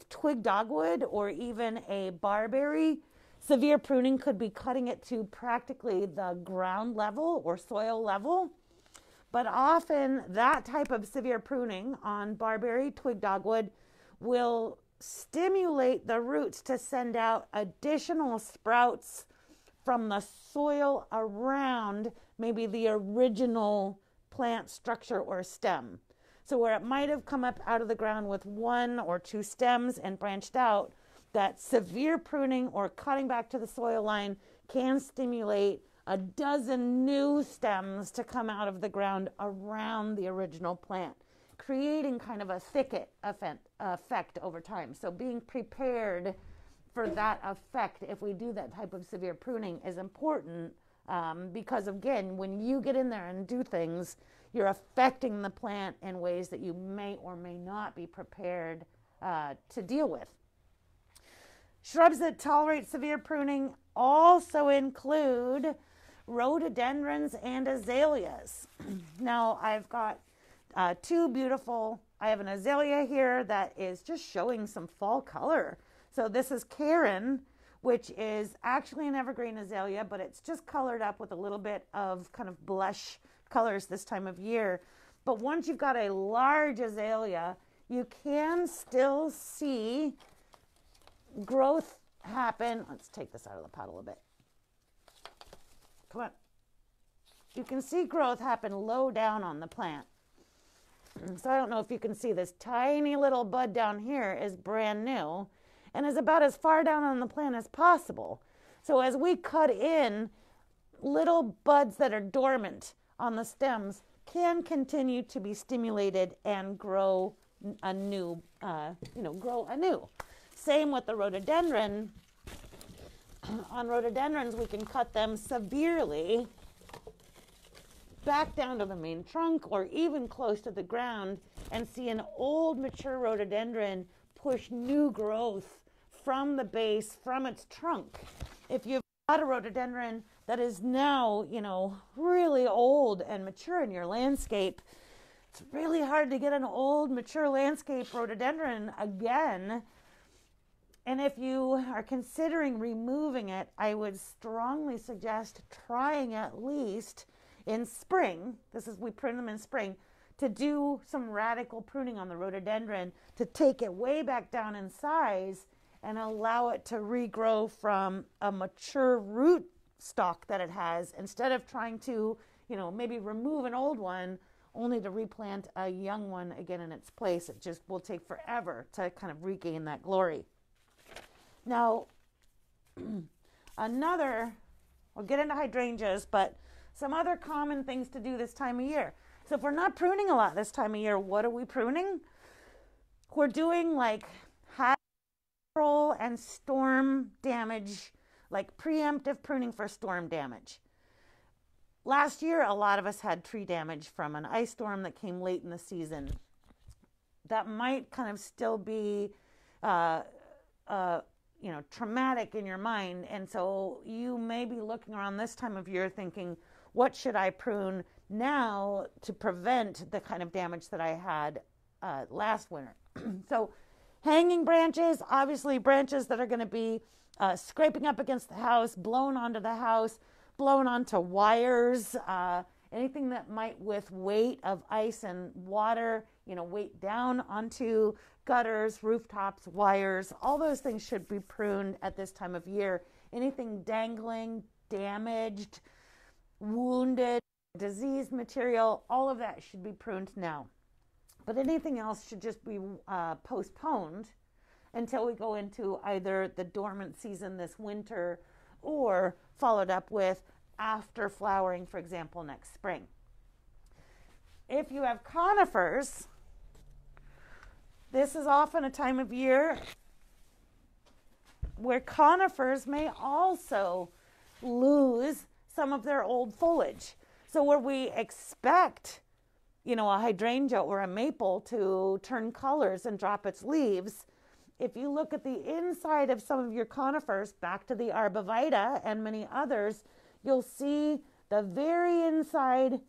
twig dogwood or even a barberry, severe pruning could be cutting it to practically the ground level or soil level. But often that type of severe pruning on barberry, twig dogwood will stimulate the roots to send out additional sprouts from the soil around maybe the original plant structure or stem. So where it might have come up out of the ground with one or two stems and branched out, that severe pruning or cutting back to the soil line can stimulate a dozen new stems to come out of the ground around the original plant, creating kind of a thicket effect over time. So being prepared for that effect, if we do that type of severe pruning, is important because, again, when you get in there and do things, you're affecting the plant in ways that you may or may not be prepared to deal with. Shrubs that tolerate severe pruning also include rhododendrons and azaleas. Now, I've got two beautiful, I have an azalea here that is just showing some fall color. So this is Karen, which is actually an evergreen azalea, but it's just colored up with a little bit of kind of blush colors this time of year. But once you've got a large azalea, you can still see growth happen. Let's take this out of the pot a little bit. Come on. You can see growth happen low down on the plant. So I don't know if you can see this tiny little bud down here is brand new and is about as far down on the plant as possible. So as we cut in, little buds that are dormant on the stems can continue to be stimulated and grow anew. Same with the rhododendron. On rhododendrons, we can cut them severely back down to the main trunk or even close to the ground and see an old mature rhododendron push new growth from the base, from its trunk. If you've got a rhododendron that is now, really old and mature in your landscape, it's really hard to get an old mature landscape rhododendron again. And if you are considering removing it, I would strongly suggest trying at least in spring, we prune them in spring, to do some radical pruning on the rhododendron to take it way back down in size and allow it to regrow from a mature root stock that it has, instead of trying to, maybe remove an old one only to replant a young one again in its place. It just will take forever to kind of regain that glory. Now, we'll get into hydrangeas, but some other common things to do this time of year. So if we're not pruning a lot this time of year, what are we pruning? We're doing like high control and storm damage, like preemptive pruning for storm damage. last year, a lot of us had tree damage from an ice storm that came late in the season. That might kind of still be, traumatic in your mind. And so you may be looking around this time of year thinking, what should I prune now to prevent the kind of damage that I had last winter? So hanging branches, obviously branches that are going to be scraping up against the house, blown onto the house, blown onto wires, anything that might with weight of ice and water, weight down onto gutters, rooftops, wires, all those things should be pruned at this time of year. Anything dangling, damaged, wounded, diseased material, all of that should be pruned now. But anything else should just be postponed until we go into either the dormant season this winter or followed up with after flowering, for example, next spring. If you have conifers, this is often a time of year where conifers may also lose some of their old foliage. So where we expect, a hydrangea or a maple to turn colors and drop its leaves, if you look at the inside of some of your conifers, back to the arborvitae and many others, you'll see the very inside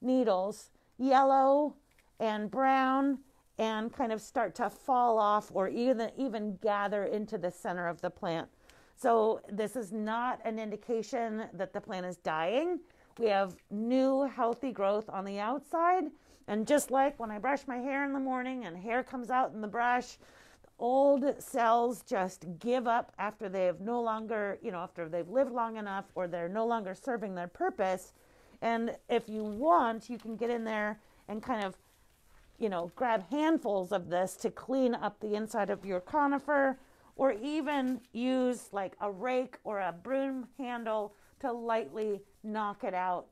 needles, yellow and brown, and kind of start to fall off or even gather into the center of the plant. So this is not an indication that the plant is dying. We have new healthy growth on the outside. And just like when I brush my hair in the morning and hair comes out in the brush, old cells just give up after they've no longer, after they've lived long enough or they're no longer serving their purpose. And if you want, you can get in there and kind of, grab handfuls of this to clean up the inside of your conifer, or even use like a rake or a broom handle to lightly knock it out.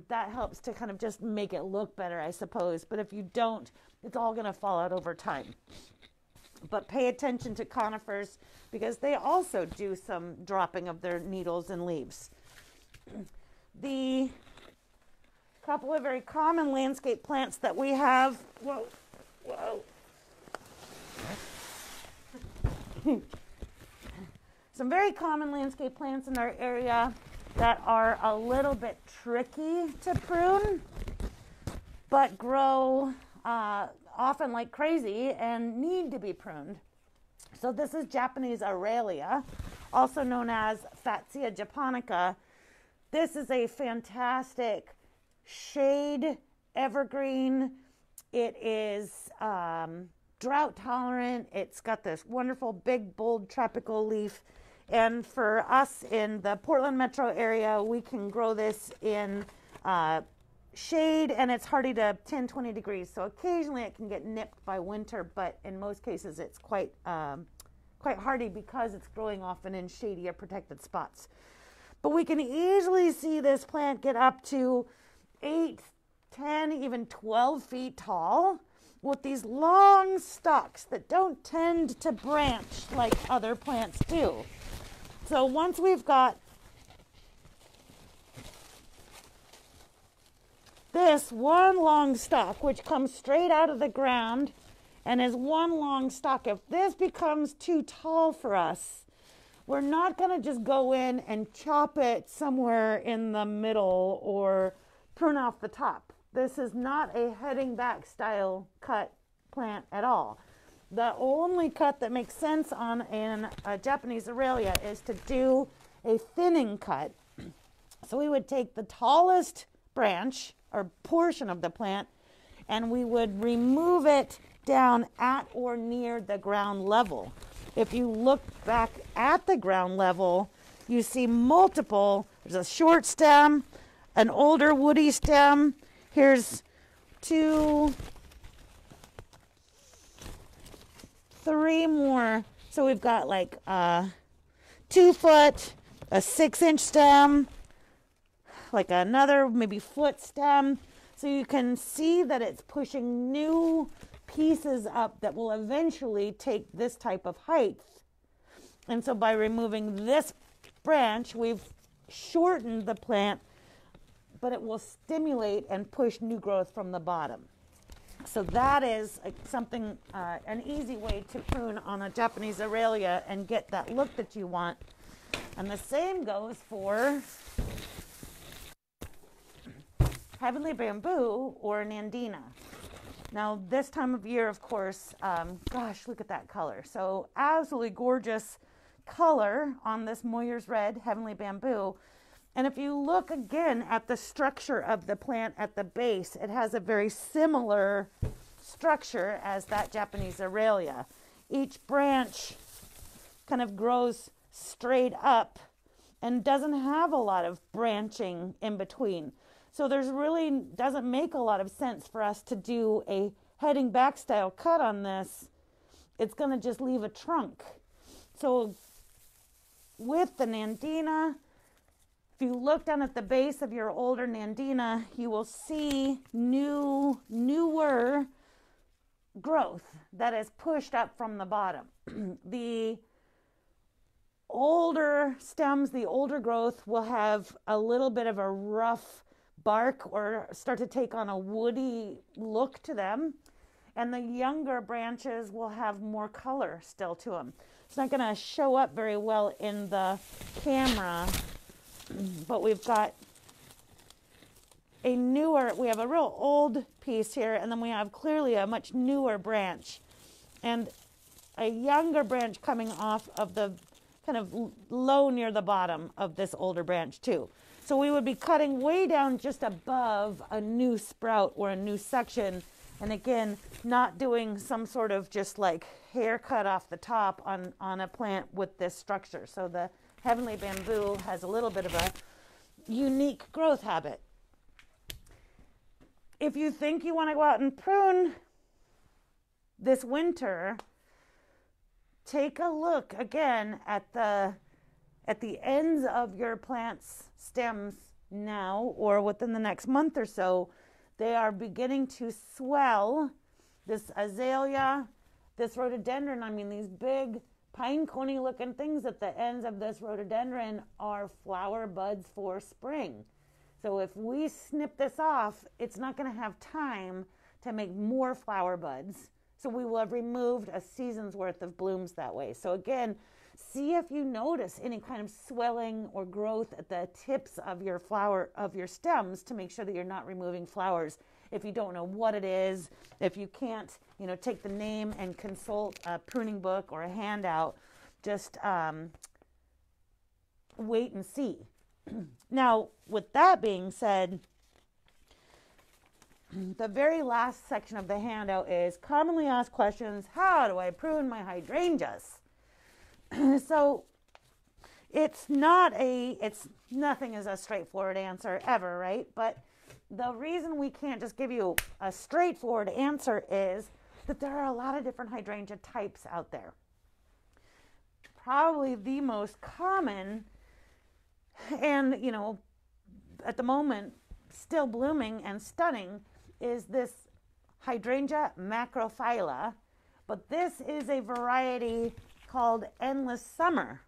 That helps to kind of just make it look better, I suppose. But if you don't, it's all going to fall out over time. But pay attention to conifers because they also do some dropping of their needles and leaves. The couple of very common landscape plants that we have, some very common landscape plants in our area that are a little bit tricky to prune, but grow often like crazy and need to be pruned. So this is Japanese Aurelia, also known as Fatsia japonica. This is a fantastic shade evergreen. It is drought tolerant. It's got this wonderful big bold tropical leaf. And for us in the Portland metro area, we can grow this in shade, and it's hardy to 10, 20 degrees. So occasionally it can get nipped by winter, but in most cases it's quite hardy because it's growing often in shady or protected spots. But we can easily see this plant get up to 8, 10, even 12 feet tall with these long stalks that don't tend to branch like other plants do. So once we've got this one long stalk, which comes straight out of the ground and is one long stalk, if this becomes too tall for us, we're not going to just go in and chop it somewhere in the middle or prune off the top. This is not a heading back style cut plant at all. The only cut that makes sense on a Japanese Aurelia is to do a thinning cut. So we would take the tallest branch or portion of the plant and we would remove it down at or near the ground level. If you look back at the ground level, you see multiple. There's a short stem, an older woody stem. Here's 2, 3 more. So we've got like a 2 foot, a 6-inch stem, like another maybe foot stem. So you can see that it's pushing new pieces up that will eventually take this type of height. And so by removing this branch, we've shortened the plant but it will stimulate and push new growth from the bottom. So that is something, an easy way to prune on a Japanese Aralia and get that look that you want. And the same goes for heavenly bamboo or nandina. Now, this time of year, of course, gosh, look at that color. So absolutely gorgeous color on this Moyer's Red heavenly bamboo. And if you look again at the structure of the plant at the base, it has a very similar structure as that Japanese Aralia. Each branch kind of grows straight up and doesn't have a lot of branching in between. So there's really doesn't make a lot of sense for us to do a heading back style cut on this. It's going to just leave a trunk. So with the nandina, if you look down at the base of your older nandina, you will see newer growth that is pushed up from the bottom. The older stems, the older growth will have a little bit of a rough bark or start to take on a woody look to them. And the younger branches will have more color still to them. It's not going to show up very well in the camera, but we've got we have a real old piece here, and then we have clearly a much newer branch and a younger branch coming off of the kind of low near the bottom of this older branch too. So we would be cutting way down just above a new sprout or a new section. And again, not doing some sort of just like haircut off the top on a plant with this structure. So the heavenly bamboo has a little bit of a unique growth habit. If you think you want to go out and prune this winter, take a look again at the ends of your plant's stems now or within the next month or so. They are beginning to swell. This azalea, this rhododendron, I mean, these big pine coney looking things at the ends of this rhododendron are flower buds for spring. So if we snip this off, it's not going to have time to make more flower buds. So we will have removed a season's worth of blooms that way. So again, see if you notice any kind of swelling or growth at the tips of your stems to make sure that you're not removing flowers. If you don't know what it is, if you can't, take the name and consult a pruning book or a handout, just wait and see. Now, with that being said, the very last section of the handout is commonly asked questions. How do I prune my hydrangeas? So nothing is a straightforward answer ever, right? But the reason we can't just give you a straightforward answer is that there are a lot of different hydrangea types out there. Probably the most common and, at the moment, still blooming and stunning is this hydrangea macrophylla. But this is a variety called Endless Summer.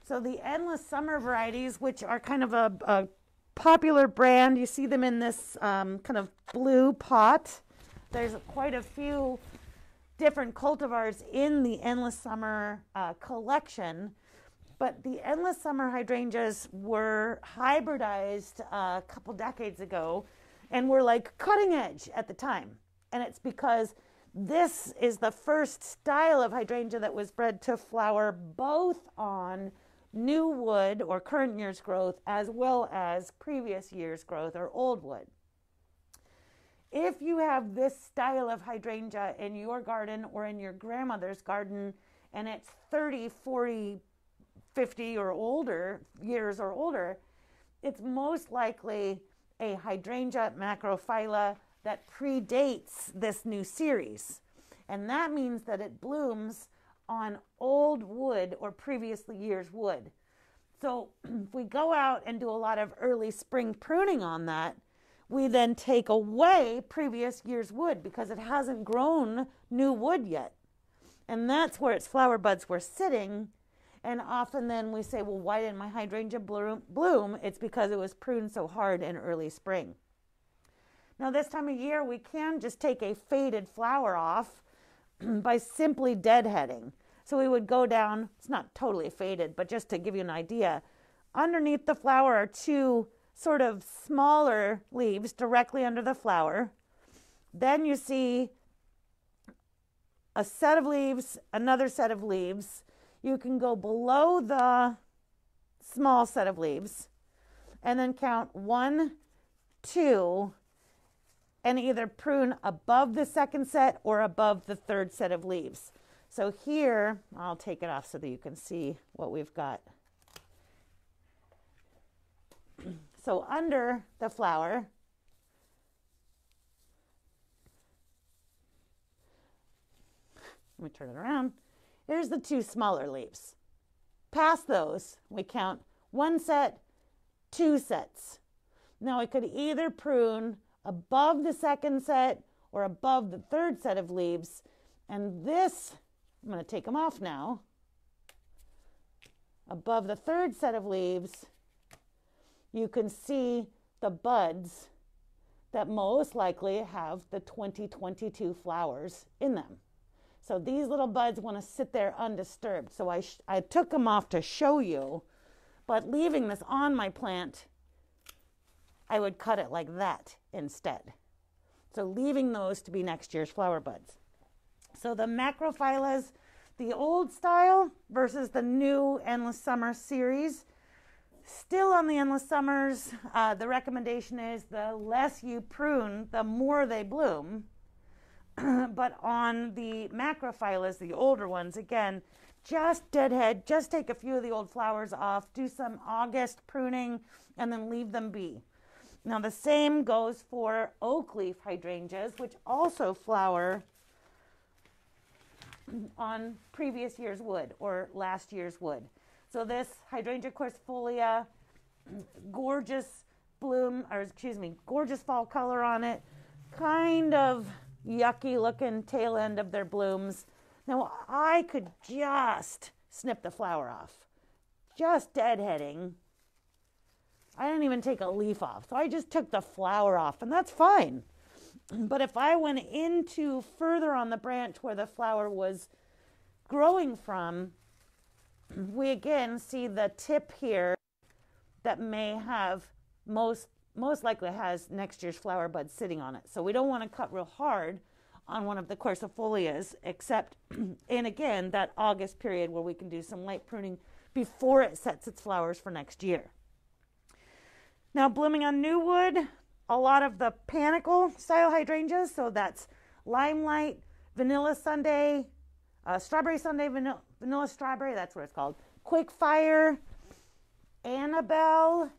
So the Endless Summer varieties, which are kind of a popular brand, you see them in this kind of blue pot. There's quite a few different cultivars in the Endless Summer collection. But the Endless Summer hydrangeas were hybridized a couple decades ago and were like cutting edge at the time. And it's because this is the first style of hydrangea that was bred to flower both on new wood or current year's growth as well as previous year's growth or old wood. If you have this style of hydrangea in your garden or in your grandmother's garden and it's 30, 40, 50 or older, years or older, it's most likely a hydrangea macrophylla that predates this new series. And that means that it blooms on old wood or previous year's wood. So if we go out and do a lot of early spring pruning on that, we then take away previous year's wood because it hasn't grown new wood yet. And that's where its flower buds were sitting. And often then we say, well, why didn't my hydrangea bloom? It's because it was pruned so hard in early spring. Now this time of year, we can just take a faded flower off by simply deadheading. So we would go down, it's not totally faded, but just to give you an idea, underneath the flower are two sort of smaller leaves directly under the flower. Then you see a set of leaves, another set of leaves. You can go below the small set of leaves and then count 1, 2, and either prune above the second set or above the third set of leaves. So here, I'll take it off so that you can see what we've got. So under the flower, let me turn it around. Here's the two smaller leaves. Past those, we count 1 set, 2 sets. Now I could either prune above the second set or above the third set of leaves. And this, I'm going to take them off now. Above the third set of leaves, you can see the buds that most likely have the 2022 flowers in them. So these little buds want to sit there undisturbed. So I took them off to show you, but leaving this on my plant, I would cut it like that instead. So leaving those to be next year's flower buds. So the macrophylla's, the old style versus the new Endless Summer series. Still on the Endless Summers, the recommendation is the less you prune, the more they bloom. But on the macrophylla's, the older ones, again, just deadhead, just take a few of the old flowers off, do some August pruning, and then leave them be. Now the same goes for oak leaf hydrangeas, which also flower on previous year's wood or last year's wood. So this hydrangea quercifolia, gorgeous bloom, or excuse me, gorgeous fall color on it, kind of yucky looking tail end of their blooms. Now I could just snip the flower off, just deadheading. I didn't even take a leaf off, so I just took the flower off, and that's fine. But if I went into further on the branch where the flower was growing from, we again see the tip here that may have most likely has next year's flower buds sitting on it. So we don't want to cut real hard on one of the quercifolias, except in again that August period where we can do some light pruning before it sets its flowers for next year. Now blooming on new wood, a lot of the panicle style hydrangeas, so that's limelight, vanilla sundae, strawberry sundae, vanilla strawberry, that's what it's called, quick fire, Annabelle,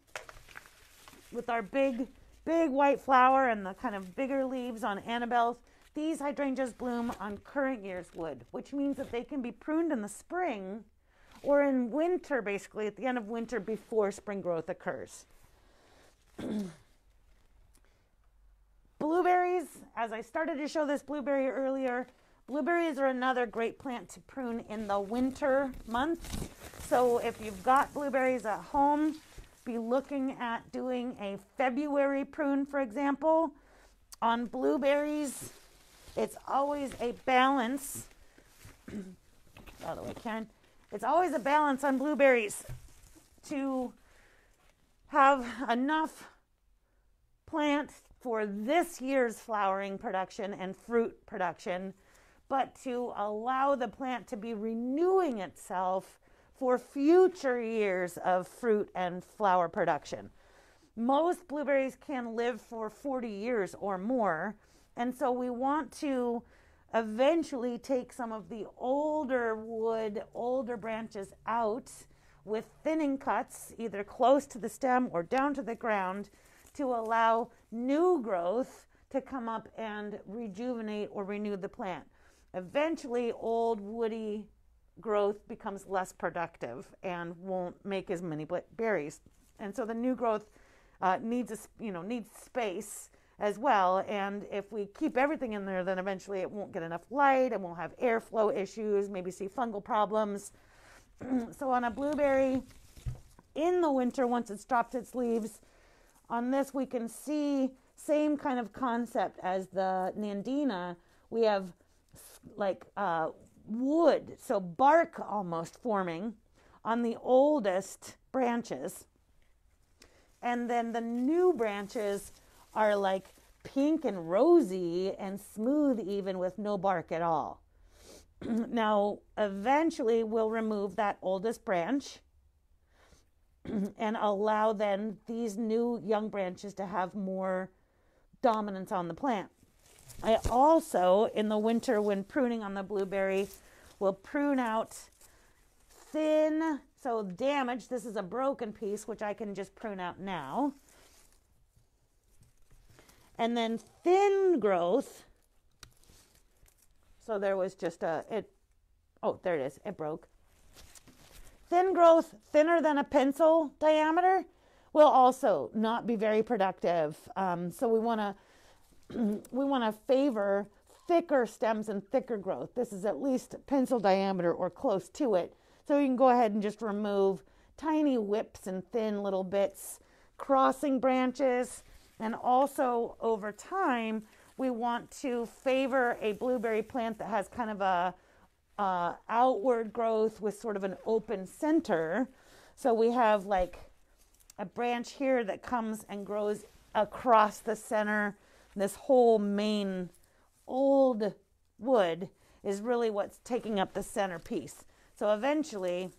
with our big white flower and the kind of bigger leaves on Annabelle's. These hydrangeas bloom on current year's wood, which means that they can be pruned in the spring or in winter, basically at the end of winter before spring growth occurs. Blueberries, as I started to show this blueberry earlier, blueberries are another great plant to prune in the winter months. So if you've got blueberries at home, be looking at doing a February prune, for example. On blueberries, it's always a balance. Out of the way, Karen. It's always a balance on blueberries to have enough plant for this year's flowering production and fruit production, but to allow the plant to be renewing itself for future years of fruit and flower production. Most blueberries can live for 40 years or more, and so we want to eventually take some of the older wood, older branches out with thinning cuts, either close to the stem or down to the ground, to allow new growth to come up and rejuvenate or renew the plant. Eventually, old woody growth becomes less productive and won't make as many berries. And so the new growth needs space as well. And if we keep everything in there, then eventually it won't get enough light, it won't have airflow issues, maybe see fungal problems. So on a blueberry in the winter, once it's dropped its leaves, on this we can see same kind of concept as the Nandina. We have like wood, so bark almost forming on the oldest branches. And then the new branches are like pink and rosy and smooth even with no bark at all. Now, eventually we'll remove that oldest branch and allow then these new young branches to have more dominance on the plant. I also, in the winter when pruning on the blueberry, will prune out thin, so damaged, this is a broken piece, which I can just prune out now. And then thin growth, so there was just there it is, it broke. Thin growth, thinner than a pencil diameter, will also not be very productive. So we want to favor thicker stems and thicker growth. This is at least pencil diameter or close to it. So you can go ahead and just remove tiny whips and thin little bits, crossing branches. And also over time, we want to favor a blueberry plant that has kind of a outward growth with sort of an open center. So we have like a branch here that comes and grows across the center. This whole main old wood is really what's taking up the center piece. So eventually,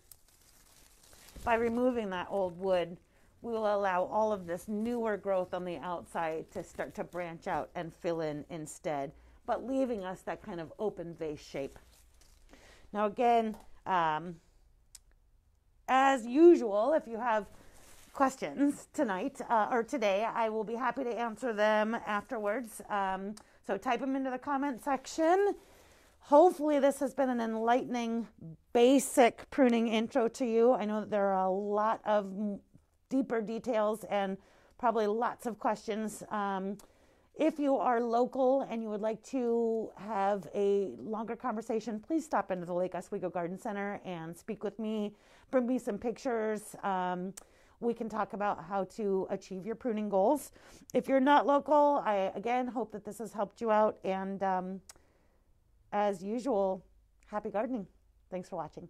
by removing that old wood, we will allow all of this newer growth on the outside to start to branch out and fill in instead, but leaving us that kind of open vase shape. Now again, as usual, if you have questions tonight or today, I will be happy to answer them afterwards. So type them into the comment section. Hopefully this has been an enlightening, basic pruning intro to you. I know that there are a lot of deeper details and probably lots of questions. If you are local and you would like to have a longer conversation, please stop into the Lake Oswego Garden Center and speak with me. Bring me some pictures. We can talk about how to achieve your pruning goals. If you're not local, I again hope that this has helped you out. And as usual, happy gardening. Thanks for watching.